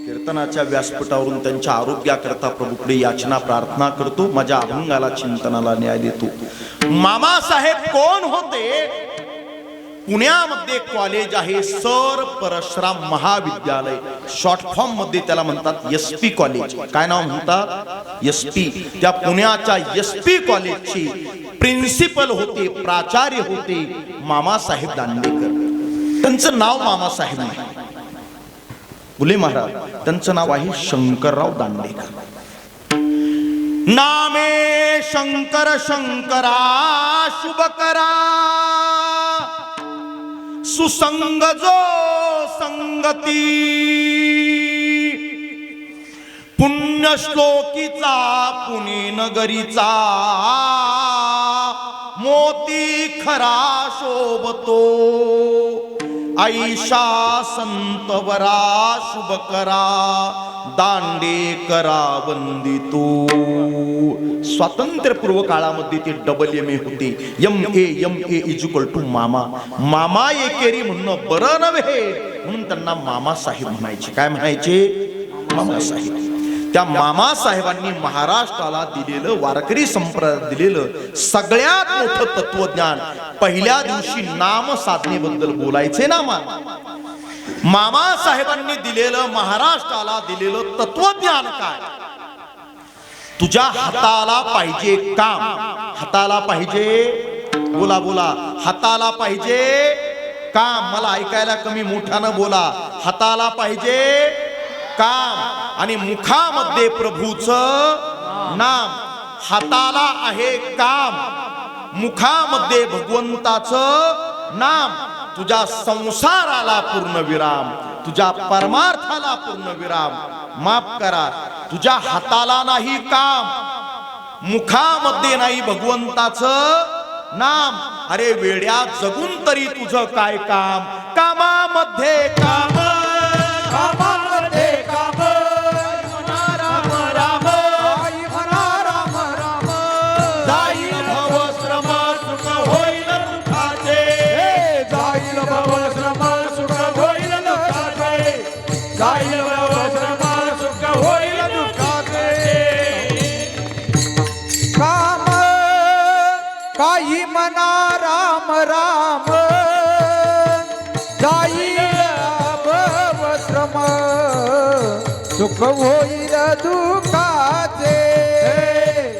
कीर्तनाच्या व्यासपीठावरून त्यांच्या आरोग्याकरता प्रभूकडे याचना प्रार्थना करतो. माझ्या अभंगाला चिंतनाला न्याय देतो. मामासाहेब कोण होते? पुण्यामध्ये कॉलेज आहे सर परशुराम महाविद्यालय, शॉर्ट फॉर्म मध्ये त्याला म्हणतात SP कॉलेज. काय नाव म्हणतात? SP. त्या पुण्याच्या SP कॉलेजची प्रिन्सिपल होते, प्राचार्य होते मामासाहेब दांडेकर. त्यांचं नाव मामासाहेब नाही, फुले महाराज, त्यांचं नाव आहे शंकरराव दांडेकर. नामे शंकर शंकरा शुभ करा, सुसंग जो संगती, पुण्य श्लोकीचा पुणे नगरीचा मोती खरा शोभतो. आईशा संतवरा शुभ करा दांडे करा वंदितो. स्वातंत्र्यपूर्व काळामध्ये ते WMA होते. MA इक्वल टू मामा. मामा एकेरी म्हणणं बरं नव्हे म्हणून त्यांना मामासाहेब म्हणायचे. काय म्हणायचे? मामासाहेब. त्या मामासाहेबांनी महाराष्ट्राला दिलेलं, वारकरी संप्रदायात दिलेलं सगळ्यात मोठं तत्वज्ञान. पहिल्या दिवशी नाम साधनेबद्दल बोलायचे ना. मामासाहेबांनी दिलेलं, महाराष्ट्राला दिलेलं तत्वज्ञान काय? तुझ्या हाताला पाहिजे काम. हाताला पाहिजे, बोला बोला, हाताला पाहिजे काम. मला ऐकायला कमी मोठ्यानं बोला. हाताला पाहिजे काम आणि मुखामध्ये प्रभूचं नाम. हाताला आहे काम, मुखामध्ये भगवंताचं नाम. तुझ्या संसाराला पूर्ण विराम, तुझ्या परमार्थाला पूर्ण विराम. माफ करा, तुझ्या हाताला नाही काम, मुखामध्ये नाही भगवंताचं नाम. अरे वेड्या, जगून तरी तुझं काय काम? कामामध्ये काम, कामामध्ये काम. राम राम, राम राम. जाईल भवश्रम सुख होईल दुःखाचे. जाईल भवश्रम सुख होईल दुःखाचे. जाईल भवश्रम सुख होईल दुःखाचे. काम काही म्हणा राम राम, जाईल भवश्रम सुख होईल दुःखाचे.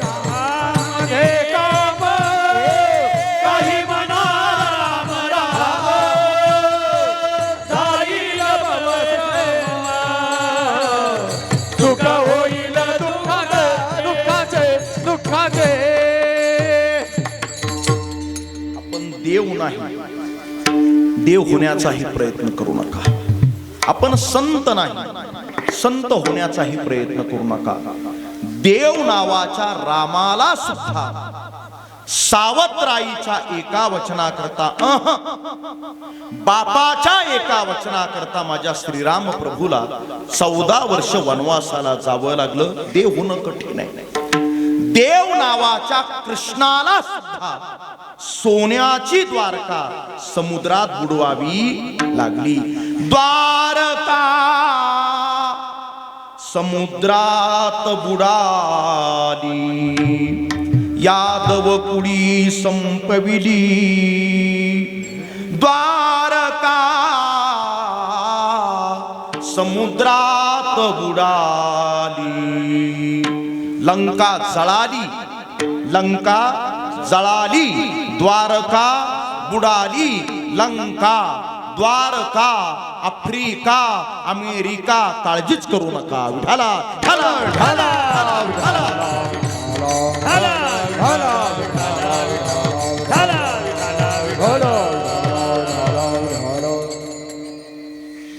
कामामध्ये काम, काही म्हणा राम राम. जाईल भवश्रम सुख होईल दुःखाचे. दुःखाचे. आपण देव नाही, देव होण्याचाही प्रयत्न करू नका. आपण संत नाही, संत होण्याचाही प्रयत्न करू नका. देव नावाच्या रामाला सुद्धा सावत्राईच्या एका वचनाकरता, बापाच्या एका वचनाकरता माझ्या श्रीराम प्रभूला 14 वर्ष वनवासाला जावं लागलं. देव होणं कठीण आहे. देव नावाच्या कृष्णाला सुद्धा सोन्याची द्वारका समुद्रात बुडवावी लागली. द्वारका समुद्रात बुडाली, यादव कुडी संपविली. द्वारका समुद्रात बुडाली. लंका जळाली, लंका जळाली. द्वारका बुडाली. लंका, द्वारका, आफ्रिका, अमेरिका, काळजीच करू नका. विठाला ठाला ठाला ठाला.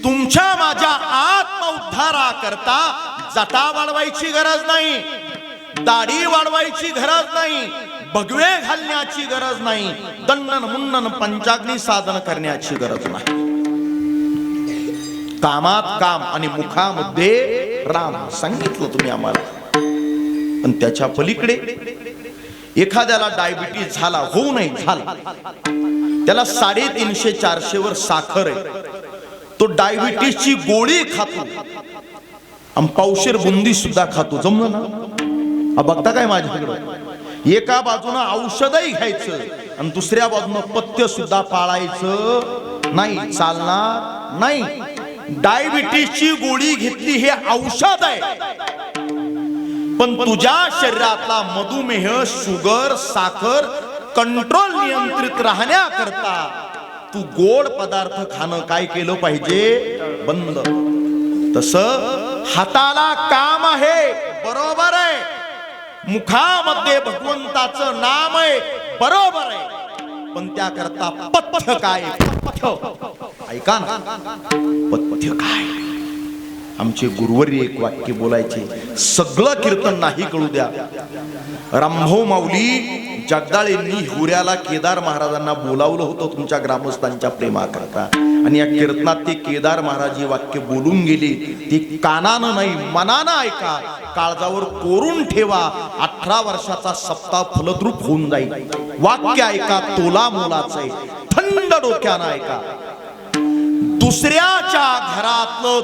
तुमच्या माझ्या आत्म उद्धारा करता जटा वाढवायची गरज नाही, दाढी वाढवायची गरज नाही, भगवे घालण्याची गरज नाही, दंडन मुंडन पंचाग्नी साधन करण्याची गरज नाही. कामात काम आणि मुखामध्ये राम सांगितलं तुम्ही आम्हाला. पण त्याच्या पलीकडे एखाद्याला डायबिटीज झाला, होऊ नाही झाला, त्याला 350-400 वर साखर आहे, तो डायबिटीजची गोळी खातो आणि पावशेर बुंदी सुद्धा खातो. जमलं ना? बघता काय माझ्याकडे? एका बाजूनं औषधही घ्यायचं आणि दुसऱ्या बाजूनं पथ्य सुद्धा पाळायचं नाही, चालणार नाही. डायबिटीजची गोळी घेतली हे औषध आहे, पण तुझ्या शरीरातला मधुमेह, शुगर, साखर कंट्रोल नियंत्रित राहण्याकरता तू गोड पदार्थ खाणं काय केलं पाहिजे? बंद. तसं हाताला काम आहे, बरोबर आहे, मुखामध्ये भगवंताचं नाम आहे, बरोबर आहे, पण त्याकरता पथ्य काय? पथ्य ऐका ना, पथ्य काय? आमचे गुरुवर्य एक वाक्य बोलायचे, सगळं कीर्तन नाही कळू द्या. रामभाऊ माऊली जगदाळेंनी हुऱ्याला केदार महाराजांना बोलावलं होतं तुमच्या ग्रामस्थांच्या प्रेमाकरता, आणि या कीर्तनात ते केदार महाराज हे वाक्य बोलून गेले. ते कानानं नाही मनानं ऐका, काळजावर कोरून ठेवा. 18 वर्षाचा सप्ताह फलद्रूप होऊन जाईल. वाक्य ऐका, तोला मोलाचं आहे, थंड डोक्यानं ऐका. दुसऱ्याच्या घरातलं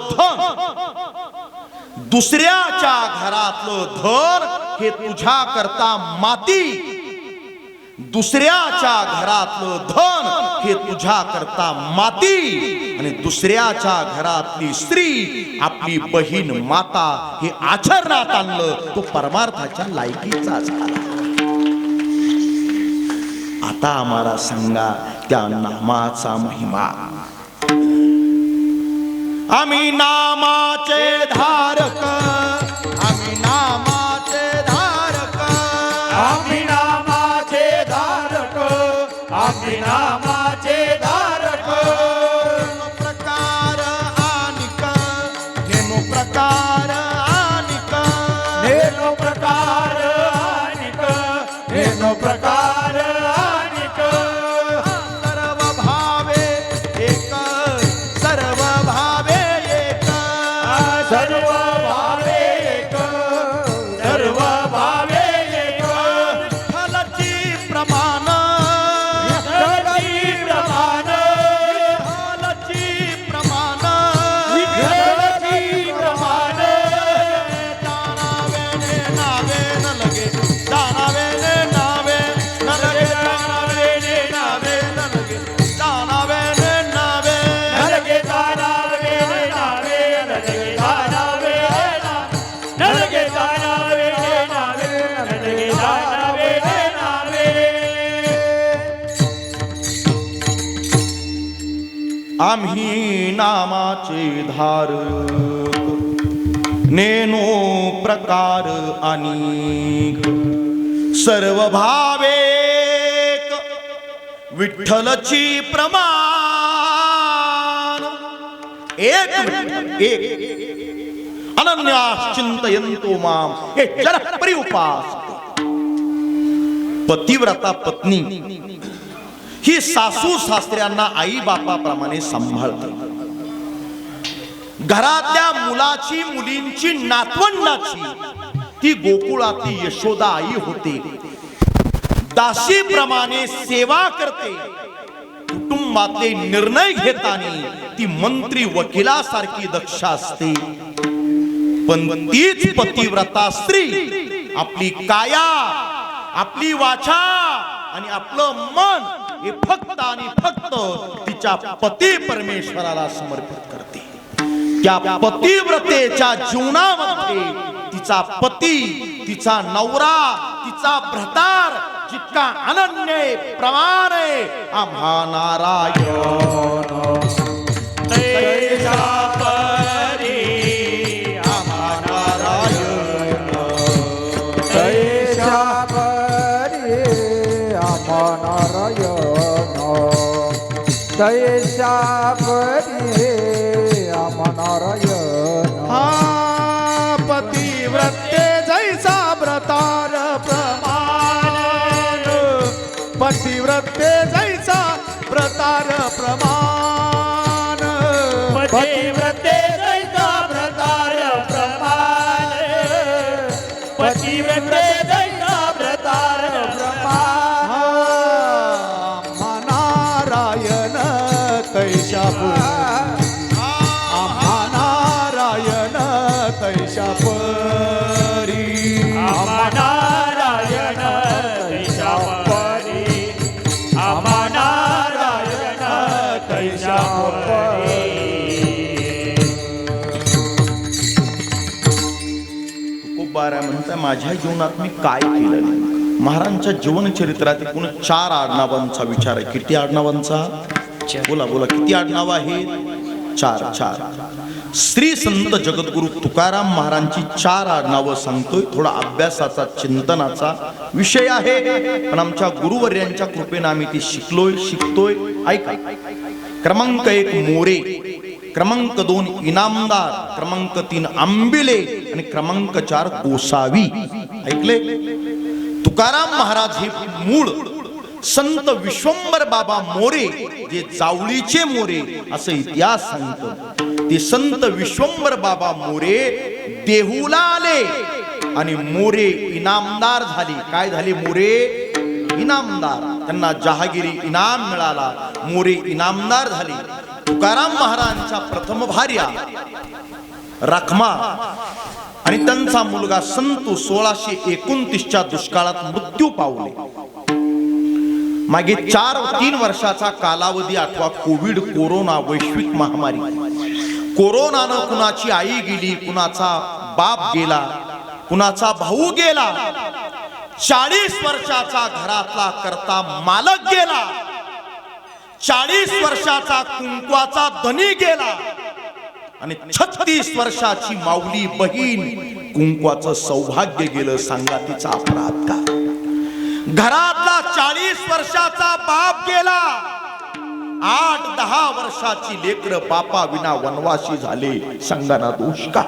धन हे तुझ्या करता माती. दुसऱ्याच्या घरातलं धन हे तुझ्या करता माती, आणि दुसऱ्याच्या घरातली स्त्री आपली बहीण माता हे आचरणात आणलं तो परमार्थाच्या लायकीचा झाला. आता आम्हाला सांगा त्या नामाचा महिमा. आम्ही नामाचे धारक, आम्ही नामाचे धारक, आम्ही नामाचे धारक, आम्ही नामाचे धारक. प्रकार आनिक, नेनो प्रकार आनिक, नेनो प्रकार आनिक, नेनो प्रकार आनिक. सर्व भावे एक, सर्व भावे एक, सर्व भावे एक, सर्व भावे एक. फलची प्रमाण, विठ्ठलाची प्रमाण, फलची प्रमाण, विठ्ठलाची प्रमाण. दानावेने नावे न लगे, दानावेने नावे न लगे, दानावेने नावे न लगे, दानावेने नावे नलगे दानावे नावे, नलगे दानावे नावे, नलगे दानावे नावे, नलगे दानावे नावे. आम्ही नामाचे धारक, नेनो प्रकार अनेक, सर्व भावेक, विठ्ठलची प्रमाण. एक विठ्ठल, एक अनन्यास चिंतयन्तो माम, हे जरपरी उपास. पतिव्रता पत्नी ही सासू सासऱ्यांना आई बापाप्रमाणे सांभाळते. घरातल्या मुलाची मुलींची नातवंडाची ती गोकुळातली यशोदा आई होते. दासीप्रमाणे सेवा करते. कुटुंबातले निर्णय घेताना ती मंत्री वकिलासारखी दक्ष असते. पण तीच पतिव्रता स्त्री आपली काया, आपली वाचा आणि आपलं मन हे फक्त आणि फक्त तिच्या पती परमेश्वराला समर्पित करते. त्या पतिव्रतेच्या जीवनामध्ये तिचा पती, तिचा नवरा, तिचा भ्रतार जितका अनन्य प्रमाण आहे, आम्हा नारायण तैसा परी, आम्हा नारायण तैसा परी आम्हा नारायण, तैसा परी आम्हा नारायण. पतिव्रते जैसा व्रतार प्रमाण, पतिव्रते जैसा व्रतार प्रमाण, पतिव्रते जैसा व्रतार प्रमाण, पतिव्रते जैसा व्रतार प्रमाण. आम्हा नारायण तैसा आम्हा नारायण तैसा परी, आम्हा नारायण तैसा परी, आम्हा नारायण तैसा परी. तुकोबारा म्हणता माझ्या जीवनात मी काय केलं. महाराजांच्या जीवनचरित्रात एकूण 4 आडनावांचा विचार आहे. किती आडनावांचा? बोला बोला, किती आडनाव आहे? 4. श्री संत जगद्गुरु तुकाराम महाराजांची 4 आडनावं सांगतोय. थोडा अभ्यासाचा चिंतनाचा विषय आहे, पण आमच्या गुरुवर्यांच्या कृपेने आम्ही ती शिकतोय. ऐका. क्रमांक 1 मोरे. क्रमांक 2 इनामदार, क्रमांक 3 आंबिले आणि क्रमांक 4 गोसावी. ऐकले? तुकाराम महाराज हे मूळ संत विश्वंभर बाबा मोरे, जे जावळीचे मोरे असं इतिहास सांगतो. ते संत विश्वंभर बाबा मोरे देहूला आले आणि मोरे इनामदार झाले. काय झाले? मोरे इनामदार. त्यांना जहागिरी इनाम मिळाला. मोरे इनामदार झाले. तुकाराम महाराजांच्या प्रथम भार्या रखमा आणि त्यांचा मुलगा संतू 1629च्या दुष्काळात मृत्यू पावले. मागे 3 वर्षाचा कालावधी आठवा. कोविड, कोरोना, वैश्विक महामारी. कोरोनानं कुणाची आई गेली, कुणाचा बाप गेला, कुणाचा भाऊ गेला. 40 वर्षाचा घरातला करता मालक गेला. 40 वर्षाचा कुंकवाचा धनी गेला आणि 36 वर्षाची माऊली बहीण कुंकवाचं सौभाग्य गेलं. सांगा तिचा अपराध का? घरातला 40 वर्षाचा बाप गेला. 8-10 वर्षाची लेकर बापा विना वनवासी झाले. सांगाना दोष का?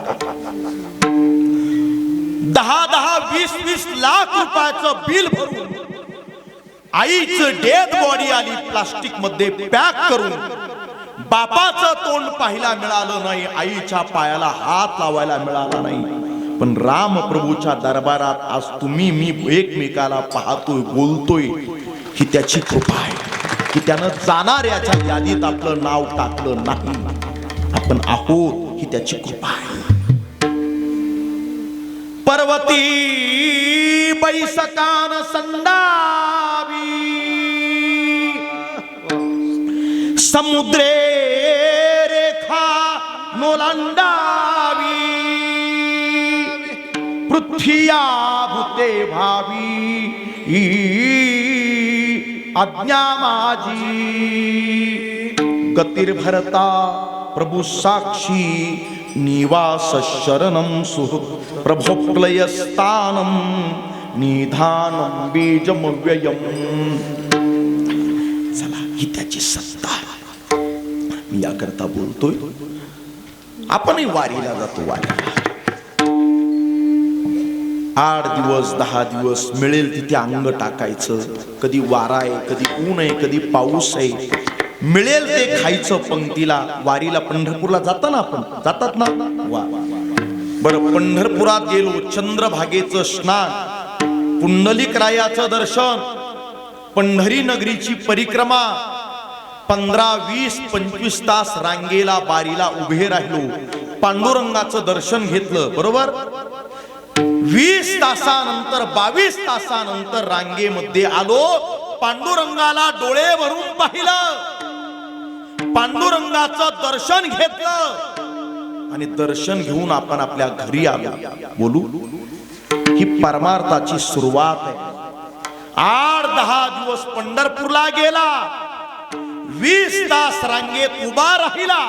10-20 लाख रुपयाचं बिल भरून आईचं डेड बॉडी आली प्लास्टिक मध्ये पॅक करून. बापाचं तोंड पाहायला मिळालं नाही, आईच्या पायाला हात लावायला मिळाला नाही. पण राम प्रभूच्या दरबारात आज तुम्ही मी एकमेकाला पाहतोय, बोलतोय, ही त्याची कृपा आहे की त्यानं जाणाऱ्याच्या यादीत आपलं नाव टाकलं नाही. आपण आहोत ही त्याची कृपा आहे. पर्वती बैसकान संदावी, समुद्रे रेखा नोलांडावी, पृथ्विया भूते भावी आज्ञा माझी. गतिर्भरता प्रभु साक्षी, निवास शरणम सुहृत् प्रभोक्लयस्थानम निधानम बीजमव्ययम. चला, ही त्याची सत्ता. मी याकरता बोलतोय. आपणही वारीला जातो. वारीला 8 दिवस 10 दिवस मिळेल तिथे अंग टाकायचं. कधी वारा आहे, कधी ऊन आहे, कधी पाऊस आहे, मिळेल ते खायचं पंक्तीला. वारीला पंढरपूरला जाता ना आपण? जातात ना? वा. बरं, पंढरपुरात गेलो. चंद्रभागेचं स्नान, पुंडलिक रायाचं दर्शन, पंढरी नगरीची परिक्रमा. 15, 20, 25 तास रांगेला बारीला उभे राहिलो. पांडुरंगाचं दर्शन घेतलं. बरोबर. 20 तासानंतर 22 तासानंतर रांगेमध्ये आलो. पांडुरंगाला डोळे भरून पाहिलं, पांडुरंगाचं दर्शन घेतलं आणि दर्शन घेऊन आपण आपल्या घरी आलो. बोलू, ही परमार्थाची सुरुवात आहे. 8-10 दिवस पंढरपूरला गेला, 20 तास रांगेत उभा राहिला,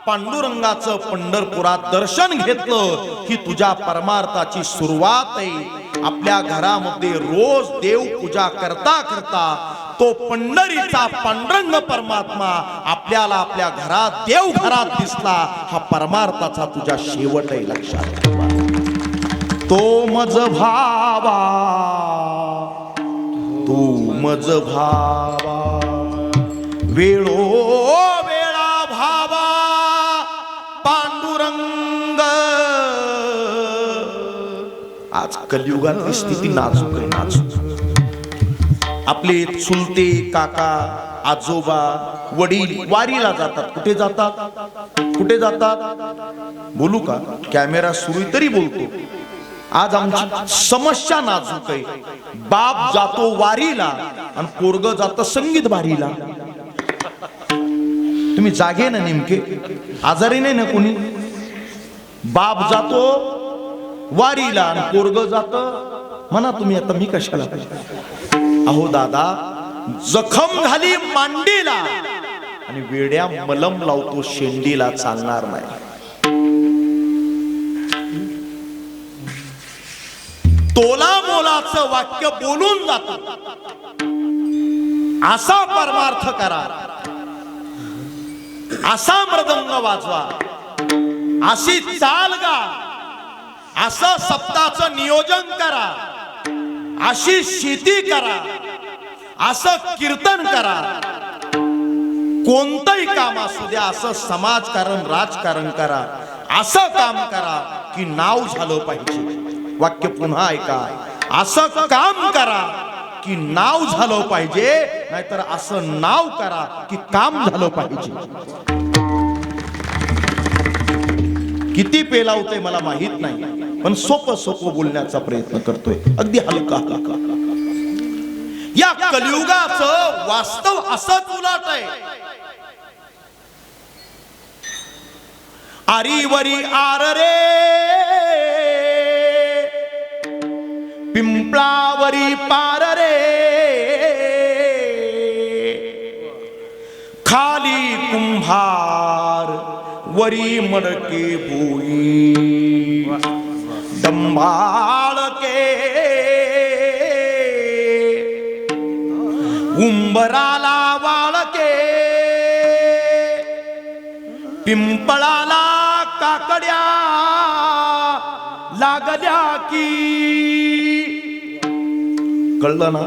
पांडुरंगाचं पंढरपुरात दर्शन घेतलं. ही तुझ्या परमार्थाची सुरुवात आहे. आपल्या घरामध्ये रोज देव पूजा करता करता तो पंढरीचा पांडुरंग परमात्मा आपल्याला आपल्या घरात देव घरात दिसला. हा परमार्थाचा तुझा शेवट आहे. लक्षात ठेवा. तो मज भावा, तू मज भावा, वेळो वेळा भावा पांडुरंग. आज कलियुगात स्थिती नाजूक आहे. नाजूक. आपले चुलते काका, आजोबा, वडील वारीला जातात. कुठे जातात? कुठे जातात? बोलू का? कॅमेरा सुरू तरी बोलतो. आज आमची समस्या नाजूक आहे. बाप जातो वारीला आणि पोरग जातं संगीत वारीला. तुम्ही जागे ना? नेमके आजारी नाही ना कोणी? बाप जातो वारीला आणि पोरग जात. म्हणा तुम्ही आता मी कशाला? अहो दादा, जखम झाली मांडीला आणि वेड्या मलम लावतो शेंडीला. चालणार नाही. तोला मोलाचं वाक्य बोलून जातो. असा परमार्थ करा. असा मृदंग वाजवा, अशी चाल गा, असं सप्ताचं नियोजन करा, अशी शेती करा, असं कीर्तन करा. कोणतंही काम असू द्या, असं समाजकारण राजकारण करा, असं काम करा की नाव झालं पाहिजे. वाक्य पुन्हा ऐका, असं काम करा की नाव झालं पाहिजे, नाहीतर असं नाव करा की काम झालं पाहिजे. किती पेलावते मला माहित नाही, पण सोपं सोपं बोलण्याचा प्रयत्न करतोय, अगदी हलका हलका. या कलियुगाचं वास्तव असंच उलट आहे. आरीवरी आर रे, पिंपळावरी पार रे, खाली कुंभार वरी मडके भोई, डंबाळ के उंबराला वाळके, पिंपळाला काकड्या लागल्या की. कळलं ना?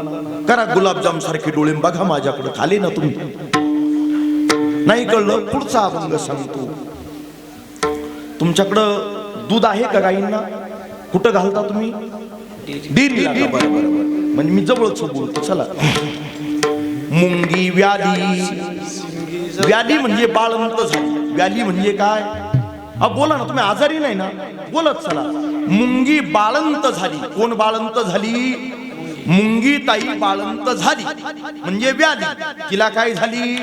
करा गुलाबजाम सारखे डोळे बघा माझ्याकडे, खाली ना तुम्ही. नाही कळलं, पुढचा अभंग सांगतो. तुमच्याकडं दूध आहे का गाईंना? कुठं घालता तुम्ही? डेअरीला का? बरोबर, म्हणजे मी जवळच बोलतो. चला. मुंगी व्याधी, व्याधी म्हणजे बाळंत झाली. व्याधी म्हणजे काय? बोला ना, तुम्ही आजारी नाही ना, बोलत चला. मुंगी बाळंत झाली. कोण बाळंत झाली? मुंगी ताई बाळंत झाली म्हणजे व्याधी. तिला काय झाली?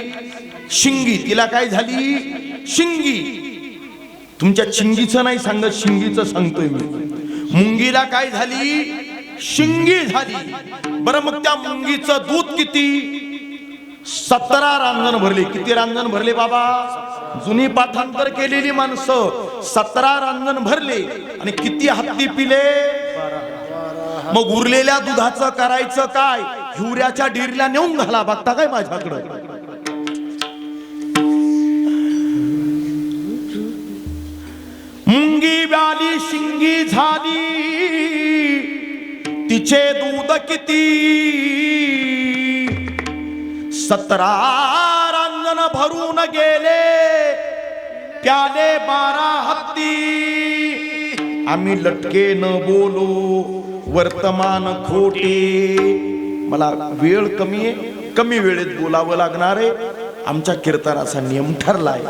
शिंगी. तिला काय झाली? शिंगी. तुमच्या शिंगीचं नाही सांगत, शिंगीचं सांगतोय मी. मुंगीला काय झाली? शिंगी झाली. बरं, मग त्या मुंगीचं दूध किती? 17 रांजण भरले. किती रांजण भरले बाबा? जुनी पाठांतर केलेली माणसं 17 रांजण भरले. आणि किती हत्ती पिले? मग उरलेल्या दुधाचं करायचं काय? हिवऱ्याच्या डेअरीला नेऊन घाला. बघता काय माझ्याकडं? मुंगी व्याली शिंगी झाली, तिचे दूध किती? 17 रांजण भरून गेले, प्याले 12 हत्ती. आम्ही लटके न बोलो, वर्तमान खोटे. मला वेळ कमी आहे, कमी वेळेत बोलावं लागणार आहे. आमच्या कीर्तनाचा नियम ठरलाय.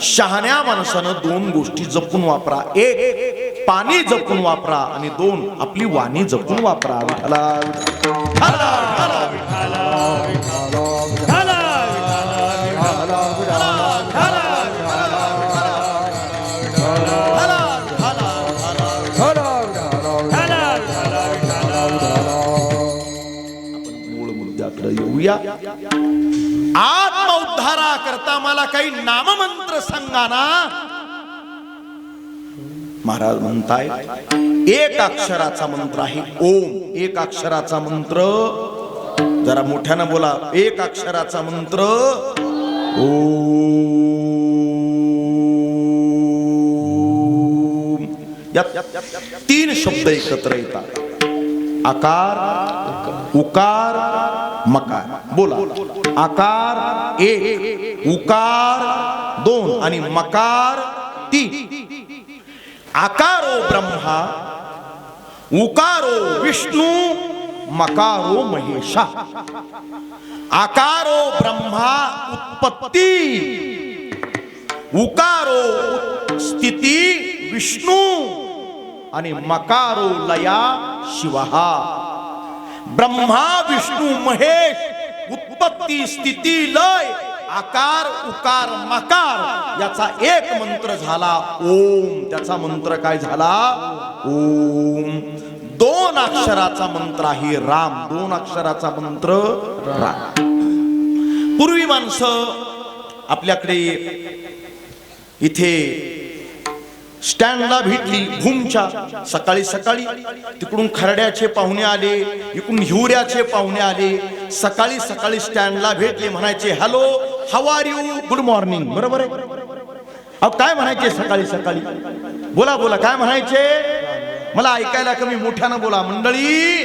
शहाण्या माणसानं 2 गोष्टी जपून वापरा. 1 पाणी जपून वापरा, आणि 2 आपली वाणी जपून वापरा. येऊया. आत्म उद्धारा करता मला काही नाममंत्र सांगा ना. महाराज म्हणताय 1 अक्षराचा मंत्र आहे ओम. 1 अक्षराचा मंत्र, जरा मोठ्यानं बोला. 1 अक्षराचा मंत्र ओम. यात 3 शब्द एकत्र येतात. आकार, उकार, मकार. बोला. आकार 1, उकार 2 आणि मकार 3. आकारो ब्रह्मा, उकारो विष्णू, मकारो महेशा. आकारो ब्रह्मा उत्पत्ती, उकारो स्थिती विष्णू, आणि मकारो लया शिवहा. ब्रह्मा विष्णू महेश, उत्पत्ती स्थिती लय, आकार उकार मकार, याचा एक मंत्र झाला ओम. त्याचा मंत्र काय झाला? ओम. 2 अक्षराचा मंत्र आहे राम. 2 अक्षराचा मंत्र राम. पूर्वी माणसं आपल्याकडे इथे स्टँडला भेटली भूमच्या. सकाळी सकाळी तिकडून खरड्याचे पाहुणे आले, इकडून हिवऱ्याचे पाहुणे आले. सकाळी सकाळी स्टँडला भेटले, म्हणायचे hello how are you, good morning, बरोबर आहे. अहो काय म्हणायचे सकाळी सकाळी, बोला बोला काय म्हणायचे, मला ऐकायला कमी, मोठ्यानं बोला. मंडळी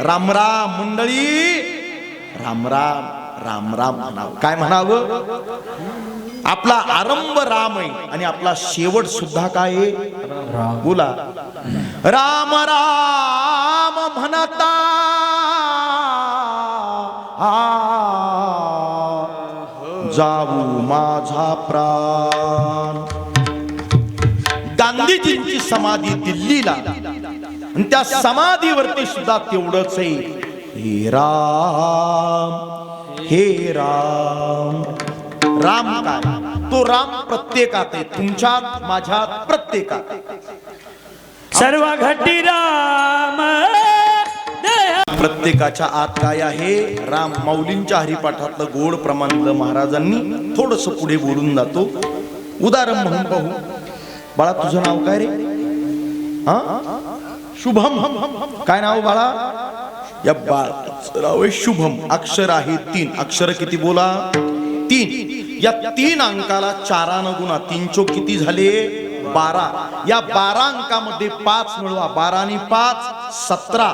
राम राम, मंडळी राम राम, राम राम म्हणावं. काय म्हणावं, आपला आरंभ राम आहे आणि आपला शेवट सुद्धा काय आहे, बोला राम राम म्हणता जाऊ माझा प्राण. गांधीजींची समाधी दिल्लीला आणि त्या समाधीवरती सुद्धा तेवढंच आहे, हे राम, हे राम. राम काय, तो राम प्रत्येकात आहे, तुमच्यात माझ्यात प्रत्येकात. सर्व घटी राम प्रत्येकाच्या आत काय आहे, राम. माऊलींच्या हरिपाठातलं गोड प्रमाणलं महाराजांनी थोडस पुढे बोलून जातो. उदाहरण म्हणून पाहू. बाळा तुझं नाव काय रे, हा शुभम. काय नाव बाळा, या बाळाचं नाव आहे शुभम. अक्षर आहे 3. अक्षर किती बोला, 3. या 3 अंकाला 4 गुणा, 3 चोक किती झाले, 12. या 12 अंकामध्ये 5 मिळवा, 12 आणि 5 17.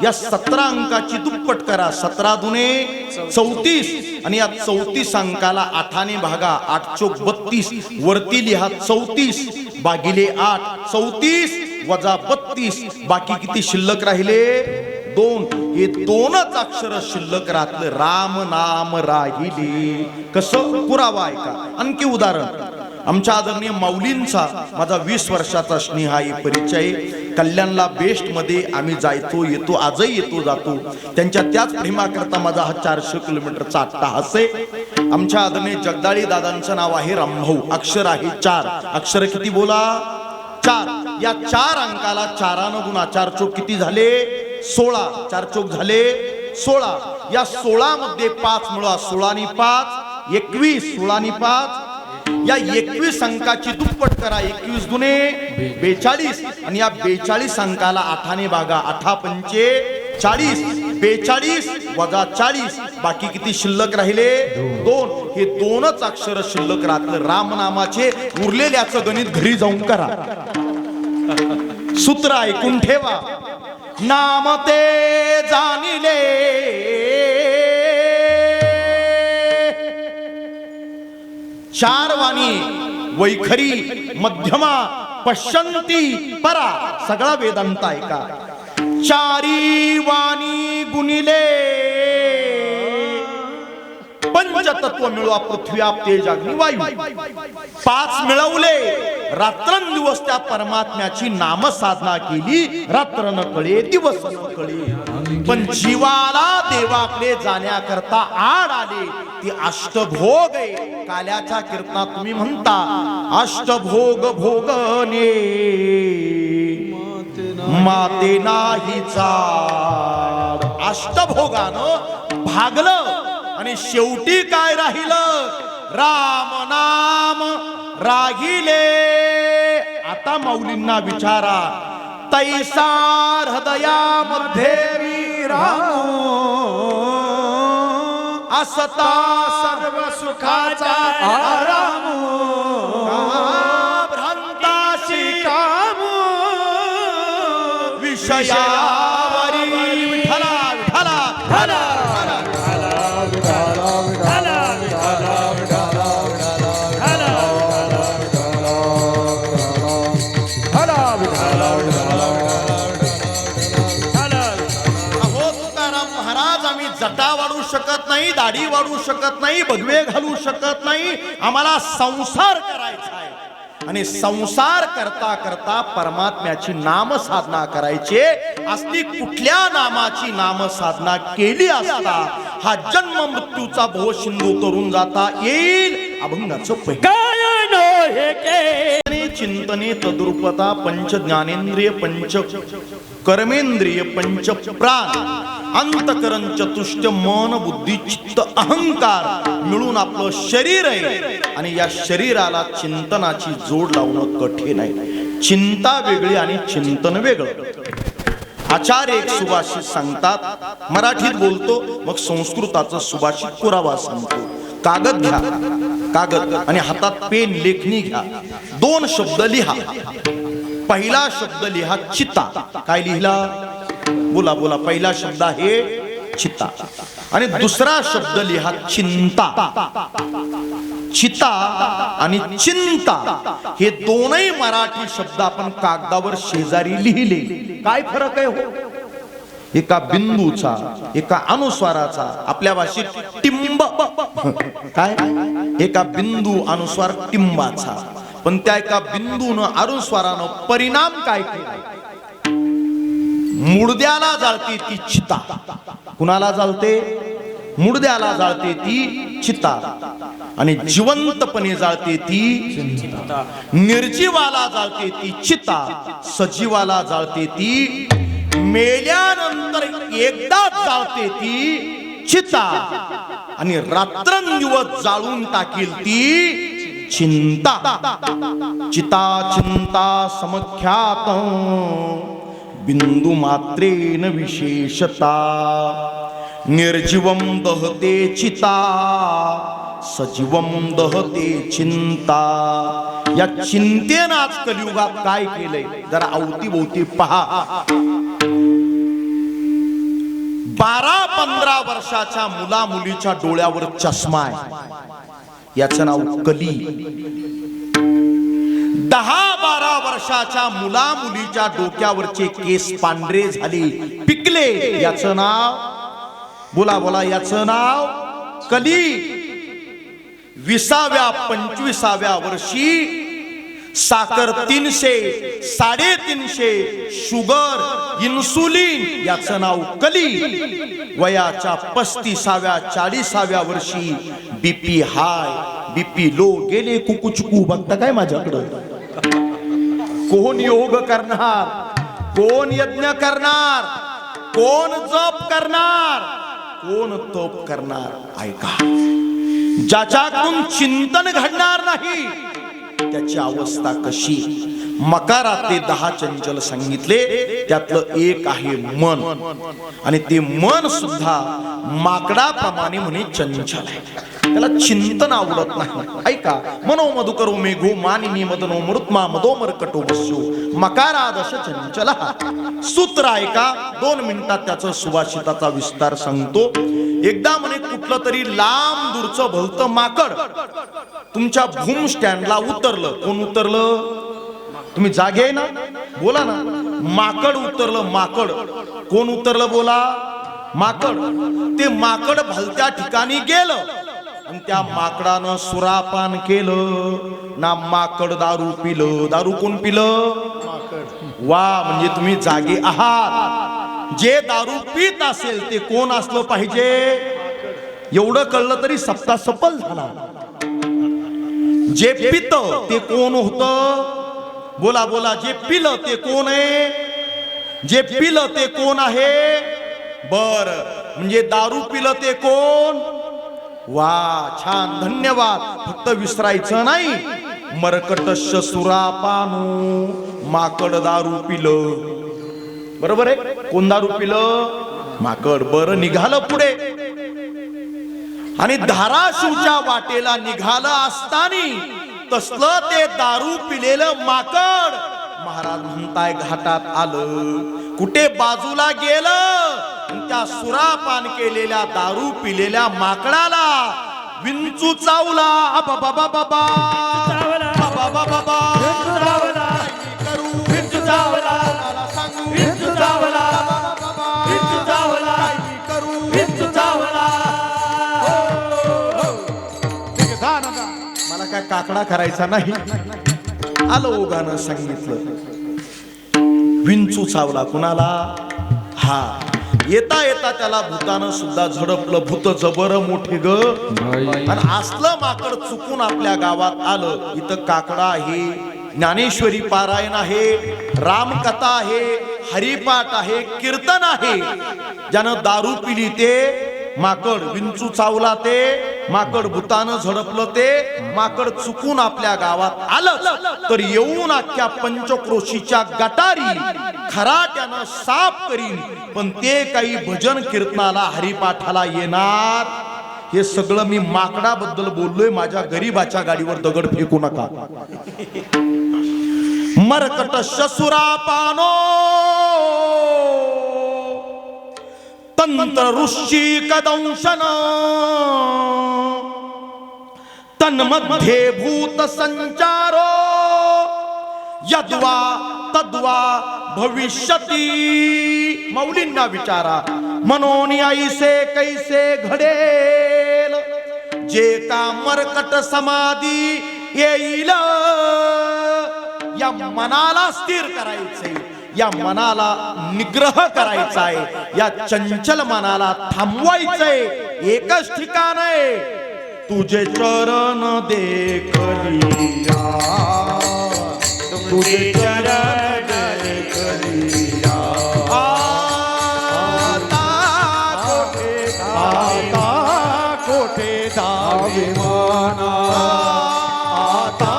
या 17 अंकाची दुप्पट करा, 17 दुने 34. आणि या 34 अंकाला 8 भागा, 8 चोक 32. वरती लिहा 34 भागिले 8, 34 वजा 32. बाकी किती शिल्लक राहिले, 2. हे 2च अक्षर शिल्लक राहतलं, राम नाम राहिले. कसं, पुरावा आहे का. आणखी उदाहरण, आमच्या आदरणीय माऊलींचा माझा 20 वर्षाचा स्नेहाई परिचय. कल्याणला बेस्ट मध्ये आम्ही जायचो येतो, आजही येतो जातो. त्यांच्या त्याच प्रेमाकरता माझा हा 400 किलोमीटरचा अट्टाहास आहे. आमच्या आदरणीय जगदाळी दादांचं नाव आहे रामभाऊ. अक्षर आहे 4. अक्षर किती बोला, 4. या 4 अंकाला 4 गुणा, 4 चोक किती झाले, 16. 4 चोक झाले 16. या 16 मध्ये 5 मिळवा, 16 आणि 5 21. 16 आणि 5 या 21 अंकाची दुप्पट करा, 21 दुने 42. आणि या 42 अंकाला 8 भागा, 8 पंचे 40. 42 वजा 40. बाकी किती शिल्लक राहिले, 2. हे 2च अक्षर शिल्लक राहतलं, राम नामाचे. उरलेल्याचं गणित घरी जाऊन करा. सूत्र ऐकून ठेवा, नाम ते जाणिले चार वाणी, वैखरी मध्यमा पश्यंती परा. सगळा वेदांत आहे का. 4 वाणी गुणिले पंचतत्व मिळवा, पृथ्वी आप तेज अग्नी वायू. 5 मिळवले, रात्रंदिवस त्या परमात्म्याची नामसाधना केली. रात्र न कळे दिवस न कळे, पण जीवाला देवाकडे जाण्याकरता आड आले. ती अष्टभोग आहे. काल्याच्या कीर्तनात तुम्ही म्हणता अष्टभोग भोगने माते नाही चाड. अष्टभोगानं भागलं आणि शेवटी काय राहिलं, राम नाम राहिले. आता माऊलींना विचारा, तैसा हृदयामध्ये राम असता सर्व सुखाचा आराम. भ्रांताशी काम विषयावरी विठला विठला विठला. जटा वाढू शकत नाही, दाढी वाढू शकत नाही, भगवे घालू शकत नाही. आम्हाला संसार करायचा आहे आणि संसार करता करता परमात्म्याची नाम साधना करायची असती. कुठल्या नामाची नाम साधना केली असता हा जन्म मृत्यूचा भव सिंधू तरून जाता येईल. अभंगाचं चिंतने तद्रुपता, पंच ज्ञानेंद्रिय, पंच कर्मेंद्रिय, पंच प्राण, अंतकरण, चतुष्ट, मन, बुद्धी, चित्त, अहंकार मिळून आपलं शरीर आहे. आणि या शरीराला चिंतनाची जोड लावणं कठीण आहे. चिंता वेगळी आणि चिंतन वेगळं. आचार्य एक सुभाषित सांगतात, मराठीत बोलतो मग संस्कृताचा सुभाषित पुरावा सांगतो. कागद घ्या, कागद आणि हातात पेन लेखणी घ्या. 2 शब्द लिहा. पहिला शब्द लिहा चिता. काय लिहिला? बोला बोला. पहिला शब्द आहे चिता. आणि दुसरा शब्द लिहा चिंता. चिता आणि चिंता हे दोनही मराठी शब्द आपण कागदावर शेजारी लिहिले. काय फरक आहे हो? एका बिंदूचा, एका अनुस्वाराचा. आपल्या भाषेत टिंब. काय? एका बिंदू अनुस्वार टिंबाचा. पण त्या एका बिंदूनं अनुस्वारानं परिणाम काय केला? मुडद्याला जाळते ती चिता. कुणाला जाळते? मुडद्याला जाळते ती चिता. आणि जिवंतपणे जाळते ती निर्जीवाला जाळते ती चिता. सजीवाला जाळते ती, मेल्यानंतर एकदाच जाळते ती चिता. आणि रात्रंदिवस जाळून टाकील ती चिंता. चिता चिंता समख्यात बिंदू मात्रेन विशेषता. निर्जीवम दहते चिता, सजीवम दहते चिंता. या चिंतेनं आज कलियुगात काय केलंय जरा अवतीभोवती पहा. 12-15 वर्षाच्या मुला मुलीच्या डोळ्यावर चष्मा आहे. याचं नाव कली. 10-12 वर्षाच्या मुला मुलीच्या डोक्यावरचे केस पांढरे झाले, पिकले. याचं नाव बोला बोला. याचं नाव कली. 20व्या-25व्या वर्षी साखर 300, 350, शुगर, इन्सुलिन. याचं नाव कली. वयाच्या 35व्या-40व्या वर्षी बीपी हाय, बीपी लो. गेले कुकुचकू. बघता काय माझ्याकडं? कोण योग करणार? कोण यज्ञ करणार? कोण जप करणार? कोण तप करणार? ऐका, ज्याच्याकडून चिंतन घडणार नाही त्याची अवस्था कशी? मकारातले 10 चंचल सांगितले, त्यातलं एक आहे मन. आणि ते मन सुद्धा माकडाप्रमाणे म्हणे चंचल आहे. त्याला चिंतन आवडत नाही. ऐका, मनो मधुकरो मेघो मानिनी मदनो मरुत्मा मदोमर कटो बस्यो मकारादश चंचल. सूत्र ऐका. 2 मिनिटात त्याचं सुभाषिताचा विस्तार सांगतो. एकदा म्हणे कुठलं तरी लांब दूरचं भलतं माकड तुमच्या भूम स्टँडला उतरलं. कोण उतरलं? तुम्ही जागे आहे ना? बोला ना. माकड उतरलं. माकड. कोण उतरलं? बोला. माकड. ते माकड भलत्या ठिकाणी गेलं आणि त्या माकडानं सुरापान केलं ना. माकड दारू पिलं. दारू कोण पिलं? वा, म्हणजे तुम्ही जागे आहात. जे दारू पित असेल ते कोण असलं पाहिजे? एवढं कळलं तरी सप्ताह सफल झाला. जे पित ते कोण होतं? बोला बोला. जे पिलं ते कोण आहे? जे पिलं ते कोण आहे? बर, म्हणजे दारू पिलं ते कोण? वा, छान, धन्यवाद. फक्त विसरायचं नाही. मरकटस्य सुरापानू. माकड दारू पिलं. बरोबर आहे. कोण दारू पिलं? माकड. बरं, निघालं पुढे. आणि धाराशिवच्या वाटेला निघालं असतानी तसलं ते दारू पिलेलं माकड महाराज म्हणताय घाटात आलं. कुठे बाजूला गेलं. त्या सुरापान केलेल्या दारू पिलेल्या माकडाला विंचू चावला. बाबा बाबा बाबा बाबा विंचू चावला. विंचू चावला. विंचू चावला. विंचू चावला. मला काय काकडा करायचा नाही. आलं ओघानं सांगितलं. विंचू चावला. कुणाला? हा. येता येता त्याला भूतानं सुद्धा झडपलं. भूत जबर मोठे ग. आणि असलं माकड चुकून आपल्या गावात आलं. इथं काकडा आहे, ज्ञानेश्वरी पारायण आहे, रामकथा आहे, हरिपाठ आहे, कीर्तन आहे. ज्यानं दारू पिली ते माकड. विंचू चावला ते माकड. भूतानं झडपलं ते माकड. चुकून आपल्या गावात आलं तर येऊन अख्ख्या पंचक्रोशीच्या गटारी खराट्यानं साफ करीन. पण ते काही भजन कीर्तनाला हरिपाठाला येणार हे सगळं मी माकडाबद्दल बोललोय. माझ्या गरीबाच्या गाडीवर दगड फेकू नका. मरकट शसुरा पानो तंत्र ऋषी कदंशन तन्मध्ये भूत संचारो यद्वा तद्वा भविष्यती. मौलींना विचारा मनोनी ऐसे कैसे घडेल जे का मरकट समाधी येईल. या मनाला स्थिर करायचंय, या मनाला निग्रह करायचा आहे, या चंचल मनाला थांबवायचंय. एकच ठिकाण आहे, तुझे चरण देखलिया, तुझे चरण देखलिया. आता कोठे धावे मना, आता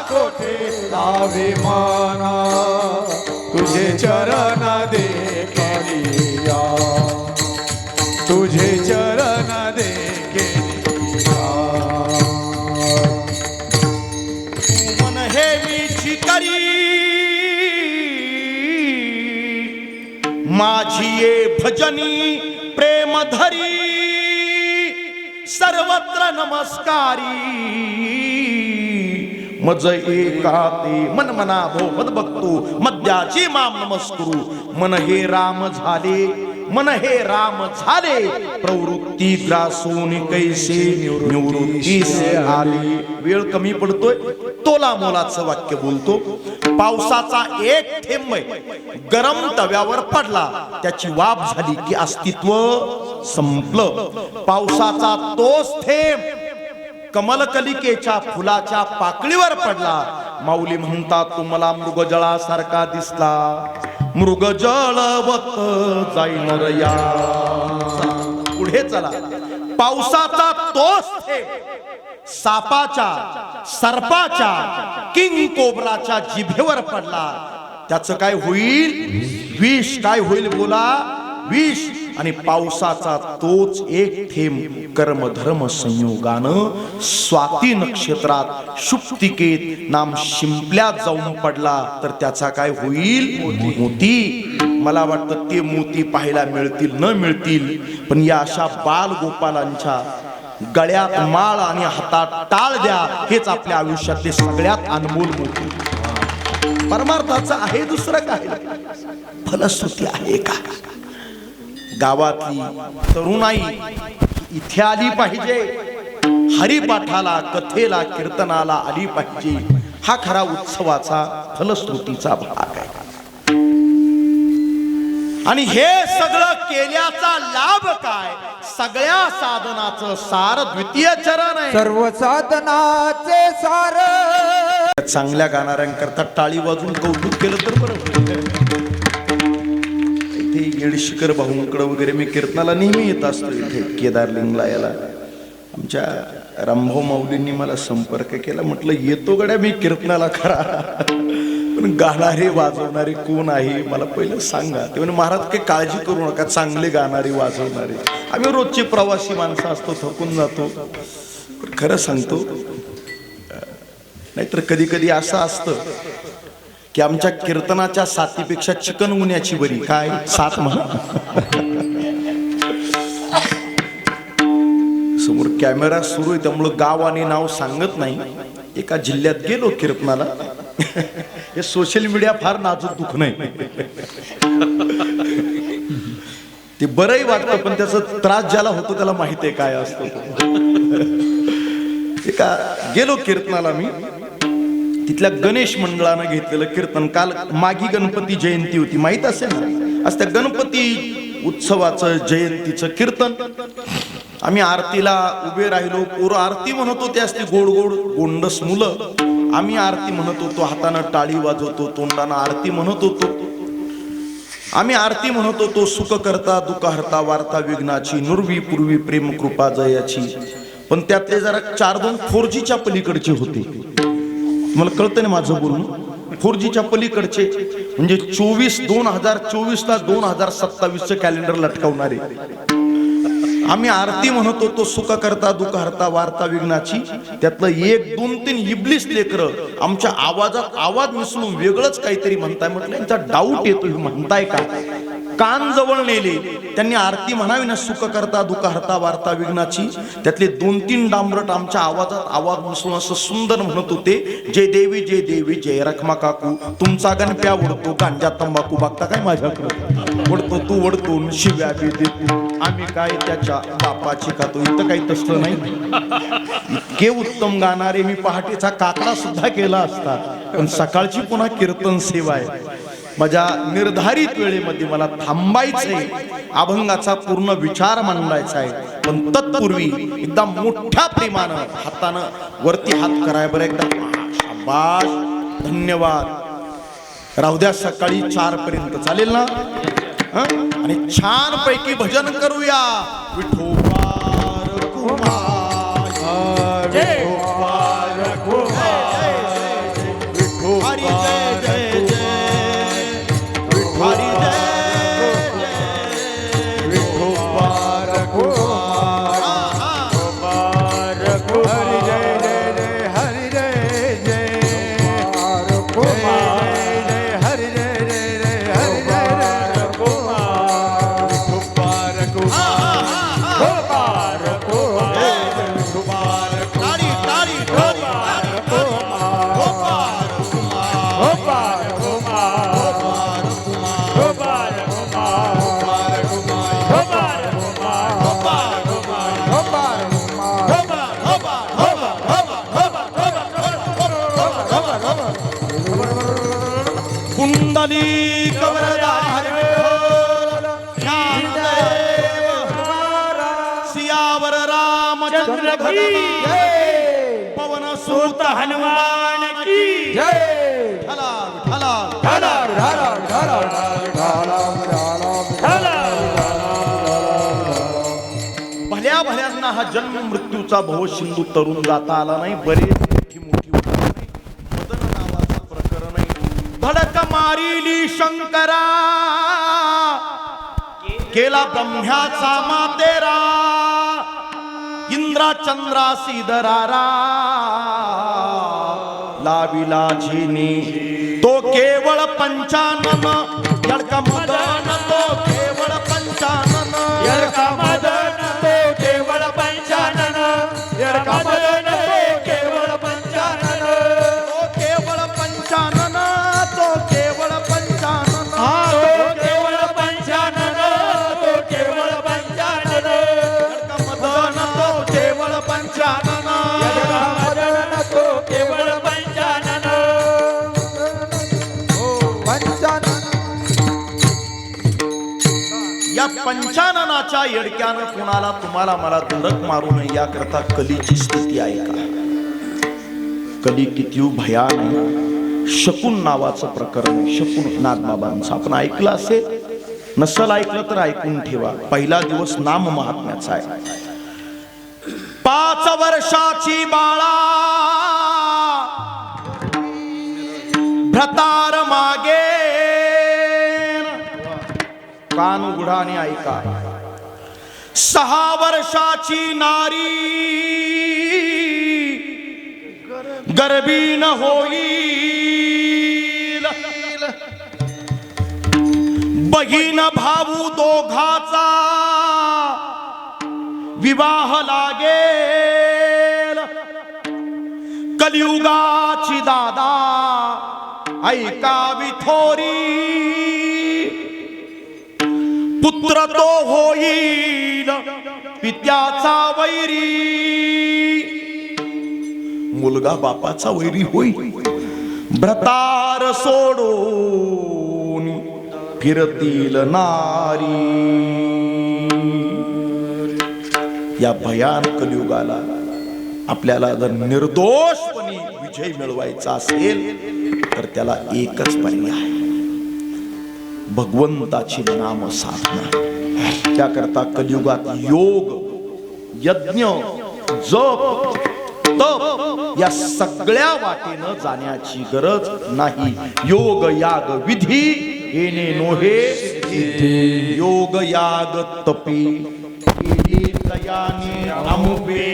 कोठे धावे मना, तुझे चरण देखलिया, तुझे चरण देखलिया. मन हे मीची करी माझी ये भजनी प्रेम धरी सर्वत्र नमस्कारी. मज एका ते मन मना भो मद बघतो मद्याची माम नमस्करू. मन हे राम झाले, मन हे राम झाले, प्रवृत्ती ग्रासून कैसे निवृत्तीसे आली. वेळ कमी पडतोय, तोला मोलाचं वाक्य बोलतो. पावसाचा एक थेंब गरम तव्यावर पडला, त्याची वाफ झाली की अस्तित्व संपलं. पावसाचा तोच थेंब कमलकलिकेच्या फुलाच्या पाकळीवर पडला. माऊली म्हणतात तुम्हाला मृगजळासारखा दिसला, मृगजळवत जाईन या. पुढे चला. पावसाचा तोच थेंब सापाच्या, सर्पाच्या, किंग कोब्राच्या जिभेवर पडला. त्याचं काय होईल? विष काय होईल बोला? विष. आणि पावसाचा तोच एक थेंब कर्मधर्म संयोगानं स्वाती नक्षत्रात शुप्तिकेत नाम शिंपल्यात जाऊन पडला तर त्याचा काय होईल? मोती. मला वाटतं ते मोती पाहायला मिळतील न मिळतील, पण या अशा बाल गोपालांच्या गळ्यात माळ आणि हातात टाळ द्या, हेच आपल्या आयुष्यातले सगळ्यात अनमोल मोती. परमार्थाचं आहे दुसरं काय? फलश्रुती आहे का? गावातली तरुणाई इथे आली पाहिजे, हरिपाठाला, कथेला, कीर्तनाला आली पाहिजे. हा खरा उत्सवाचा फलश्रुतीचा भाग आहे. आणि हे सगळं केल्याचा लाभ काय? सगळ्या साधनाचं सार द्वितीय चरण आहे. सर्व साधनाचे सार. चांगल्या गाणाऱ्यांकरता टाळी वाजून कौतुक केलं तर बरं. इथे येडशीकर भाऊंकडे वगैरे मी कीर्तनाला नेहमी येत असतो. इथे केदारलिंगला याला आमच्या रामभाऊ माऊलींनी मला संपर्क केला. म्हटलं येतो गड्या मी कीर्तनाला खरा, पण गाणारे वाजवणारे कोण आहे मला पहिलं सांगा. ते म्हणे महाराज काही काळजी करू नका, चांगले गाणारे वाजवणारे. आम्ही रोजचे प्रवासी माणसं असतो, थकून जातो. पण खरं सांगतो, नाहीतर कधी कधी असं असतं की आमच्या कीर्तनाच्या साथीपेक्षा चिकनगुन्याची बरी. काय साथ म्हणा. समोर कॅमेरा सुरू आहे त्यामुळं गाव आणि नाव सांगत नाही. एका जिल्ह्यात गेलो कीर्तनाला. हे सोशल मीडिया फार नाजूक दुख नाही. ते बरंही वाटतं, पण त्याचा त्रास ज्याला होतो त्याला माहित आहे काय असतो. एका गेलो कीर्तनाला मी. तिथल्या गणेश मंडळानं घेतलेलं कीर्तन. काल माघी गणपती जयंती होती, माहित असेल ना. आज त्या गणपती उत्सवाचं जयंतीचं कीर्तन. आम्ही आरतीला उभे राहिलो. पोरं आरती म्हणत होते, असते गोड गोड गोंडस मुलं. आम्ही आरती म्हणत होतो, हातानं टाळी वाजवतो, तोंडानं आरती म्हणत होतो. आम्ही आरती म्हणत होतो, सुख करता दुःख हरता वार्ता विघ्नाची, नुरवी पूर्वी प्रेम कृपा जयाची. पण त्यातले जरा 4-2 4Gच्या पलीकडचे होते. मला कळतं ना माझं बोलणं. 4Gच्या पलीकडचे म्हणजे 2024 ला 2027चं कॅलेंडर लटकावणारे. आम्ही आरती म्हणतो तो सुख करता दुःख हरता वार्ता विघ्नाची, त्यातलं 1 2 3 इबलीस लेकर आमच्या आवाजात आवाज मिसळून वेगळंच काहीतरी म्हणताय. म्हटलं यांचा डाऊट येतो, म्हणताय का? कान जवळ नेले त्यांनी आरती म्हणावी ना, सुख करता दुःख हरता वार्ता विघ्नाची, त्यातले 2 3 डांबरट आमच्या आवाजात आवाज मिसळून असं सुंदर म्हणत होते, जय देवी जय रखमा काकू, तुमचा गणप्या उडतो गांजा तंबाखू बघता काय माझ्याकडं उडतो, तू उडतो शिव्या बी देतो, आम्ही काय त्याच्या बापाची का तो. इथं काही तसलं नाही. इतके उत्तम गाणारे मी पहाटेचा काकडा सुद्धा केला असता, पण सकाळची पुन्हा कीर्तन सेवा आहे. माझ्या निर्धारित वेळेमध्ये मला थांबायचंय, अभंगाचा पूर्ण विचार मांडायचा आहे. पण तत्पूर्वी एकदा मोठ्या प्रेमानं हातानं वरती हात कराय बरं एकदा. शाबास, धन्यवाद. राहू द्या सकाळी 4 पर्यंत, चालेल ना? आणि छान पैकी भजन करूया. विठोबा रघुमा जय हरी जय जय जय हरी जय जय विठोबा रघुमा हरी जय जय जय हरी जय जय रघुमा हरी जय जय जय हरी जय रघुमा विठोबा रघुमा तारी तारी कुंडली कवरदार सियावर रामचंद्र की पवन सूत हनुमान की ढला ढला ढला ढला भल्या भल्यांना हा जन्म मृत्यूचा भवसिंधू तरुण जाता आला नाही. बरेच मोठी मोठी मदन नावाचं प्रकरण आहे. धडक मारिली शंकरा, केला ब्रह्म्याचा मातेरा, इंद्रा चंद्रासी दरारा लाविला झिनी, तो केवळ पंचानन यडका मदन, तो केवळ पंचानन यडका मदन, तो केवळ पंचानन, यडका मदन, तो केवळ पंचानन, तो केवळ पंचानन, तो केवळ पंचानन, तो केवळ पंचानन, तो केवळ पंचानन, यडका मदन, तो केवळ पंचानन, यडका मदन, तो केवळ पंचानन. या पंचाननाच्या येडक्यानं कुणाला तुम्हाला मला धडक मारू नये याकरता कलीची स्थिती आहे का? कली किती भयान आहे. शकुन नावाचं प्रकरण आहे. शकुन नागबाबांचं आपण ऐकलं असेल, नसल ऐकलं तर ऐकून ठेवा. पहिला दिवस नाम महात्म्याचा आहे. 5 वर्षाची बाळा भ्रतार मागे, कान उघडा आणि ऐका. 6 वर्षाची नारी गर्भीन होईल, बहीण भाऊ दोघाचा विवाह लागेल. कलियुगाची दादा ऐकावी थोरी, पुत्र तो होईल पित्याचा वैरी. मुलगा बापाचा वैरी होईल. भ्रतार सोडून फिरतील नारी. या भयान कलियुगाला आपल्याला जर निर्दोषपणे विजय मिळवायचा असेल तर त्याला एकच पर्याय, भगवंताची नाम साधना. त्याकरता कलियुगात योग, यज्ञ, जप, तप या सगळ्या वाटेनं जाण्याची गरज नाही. योग याग विधी येणे नोहे, योग याग तपी दयानी अमुबे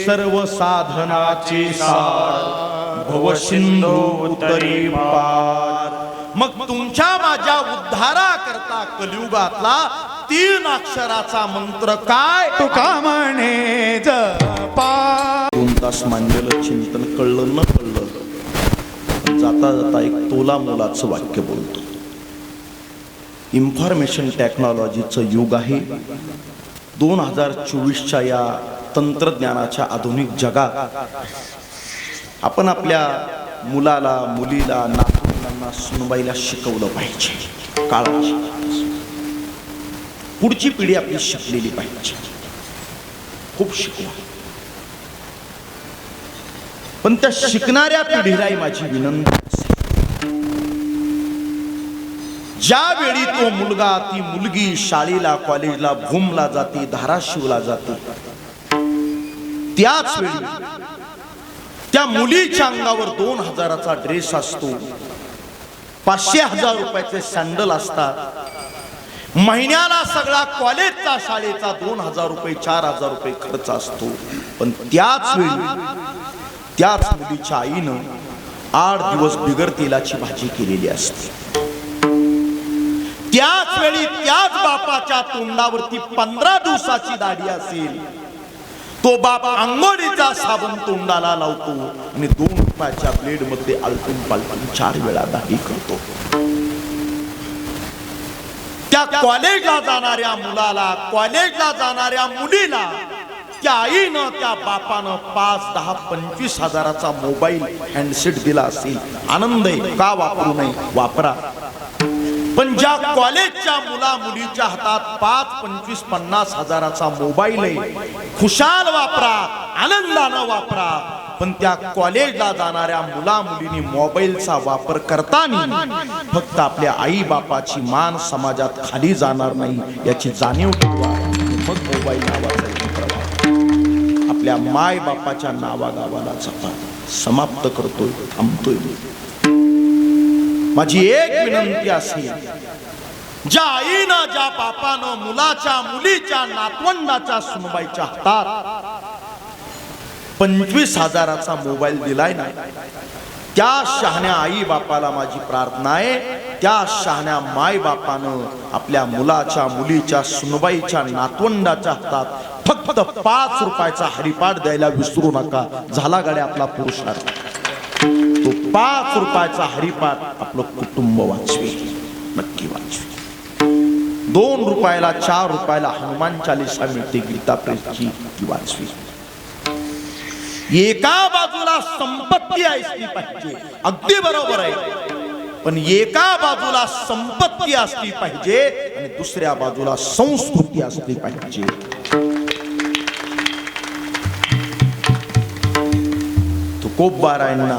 सर्व साधनाचे सार भव सिंधू उतरी पार. मग तुमच्या माझ्या उद्धारा करता कलियुगातला 3 अक्षराचा मंत्र काय? तुका म्हणे जपा. 2 तास मांडलेलं चिंतन कळलं न कळलं, जाता जाता एक तोला मोलाचं वाक्य बोलतो. इन्फॉर्मेशन टेक्नॉलॉजीचं युग आहे. 2024च्या या तंत्रज्ञानाच्या आधुनिक जगात आपण आपल्या मुलाला, मुलीला, नातूंना, सुनबाईला शिकवलं पाहिजे. काळाची पुढची पिढी आपली शिकलेली पाहिजे. खूप शिकवा. पण त्या शिकणाऱ्या पिढीलाही माझी विनंती, ज्यावेळी तो मुलगा, ती मुलगी शाळेला, कॉलेजला, भूमला जाते, धाराशिवला जाते, त्याच वेळी त्या मुलीच्या अंगावर 2000चा ड्रेस असतो, 500,000 रुपयाचे सँडल असतात, महिन्याला सगळा कॉलेजचा, शाळेचा 2000 रुपये, 4000 रुपये खर्च असतो. पण त्याच वेळी त्याच मुलीच्या आईनं 8 दिवस बिगर तेलाची भाजी केलेली असते. त्याच वेळी त्याच बापाच्या तोंडावरती 15 दिवसाची दाढी असेल. तो बाप आंघोळीचा साबण तोंडाला लावतो आणि 2 रुपयाच्या ब्लेड मध्ये आलटून पालटून 4 वेळा दाढी करतो. त्या कॉलेजला जाणाऱ्या मुलाला, कॉलेजला जाणाऱ्या मुलीला त्या आईनं, त्या बापानं 5, 10, 25 हजाराचा मोबाईल हँडसेट दिला असेल. आनंद आहे, का वापरू नये? वापरा. पण ज्या कॉलेजच्या मुला मुलीच्या हातात 5, 25, 50 हजाराचा मोबाईल आहे, खुशाल वापरा, आनंदानं वापरा. पण त्या कॉलेजला जाणाऱ्या मुला मुलींनी मोबाईलचा वापर करताना फक्त आपल्या आई बापाची मान समाजात खाली जाणार नाही याची जाणीव ठेवा. मग मोबाईल नावाचा यंत्र वापरा. आपल्या माय बापाच्या नावागावाला जपा. समाप्त करतोय, थांबतोय. माझी एक विनंती असेल, ज्या आईनं, ज्या बापानं मुलाच्या, मुलीच्या, नातवंडाच्या, सुनबाईच्या हातात 25 हजाराचा मोबाईल दिलाय ना, त्या शहाण्या आई बापाला माझी प्रार्थना आहे, त्या शहाण्या माय बापानं आपल्या मुलाच्या, मुलीच्या, सुनबाईच्या, नातवंडाच्या हातात फक्त 5 रुपयाचा हरिपाठ द्यायला विसरू नका. झाला गाड्या आपला पुरुषार्थ. तो 5 रुपयाचा हरिपाठ आपलं कुटुंब वाचवे, नक्की वाचवे. 2 रुपयाला, 4 रुपयाला हनुमान चालीसा मिळते, गीता प्रेसची, ती वाचवी. एका बाजूला संपत्ती असली पाहिजे, अगदी बरोबर आहे. पण एका बाजूला संपत्ती असली पाहिजे आणि दुसऱ्या बाजूला संस्कृती असली पाहिजे. तुकोबारायांना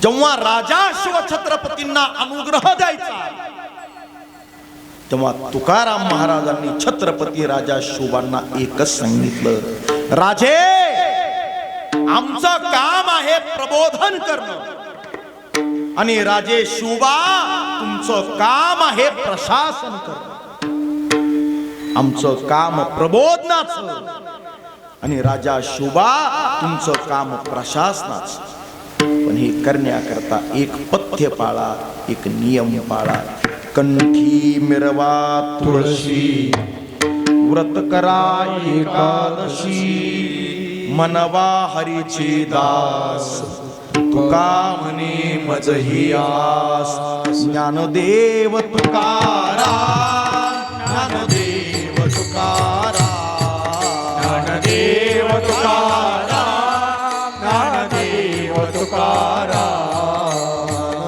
जेव्हा राजा शिवछत्रपतींना अनुग्रह द्यायचा, तेव्हा तुकाराम महाराजांनी छत्रपती राजा शिवबांना एकच सांगितलं, राजे, आमचं काम आहे प्रबोधन करणं आणि राजे शिवबा, तुमचं काम आहे प्रशासन करणं. आमचं काम प्रबोधनाचं आणि राजा शिवबा, तुमचं काम प्रशासनाचं. पण हे करण्याकरता एक पथ्य पाळा, एक नियम पाळा. कंठी मिरवा तुळशी, व्रत करा एकादशी, मनवा हरीचे दास, तुका म्हणे मजही आस. ज्ञानदेव तुकाराम, ज्ञानदेव तुकाराम, ज्ञानदेव तुकाराम, ज्ञानदेव तुकाराम,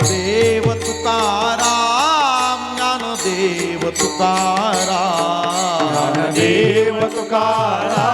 देव तुकाराम, ज्ञानदेव तुकाराम, ज्ञानदेव तुकाराम,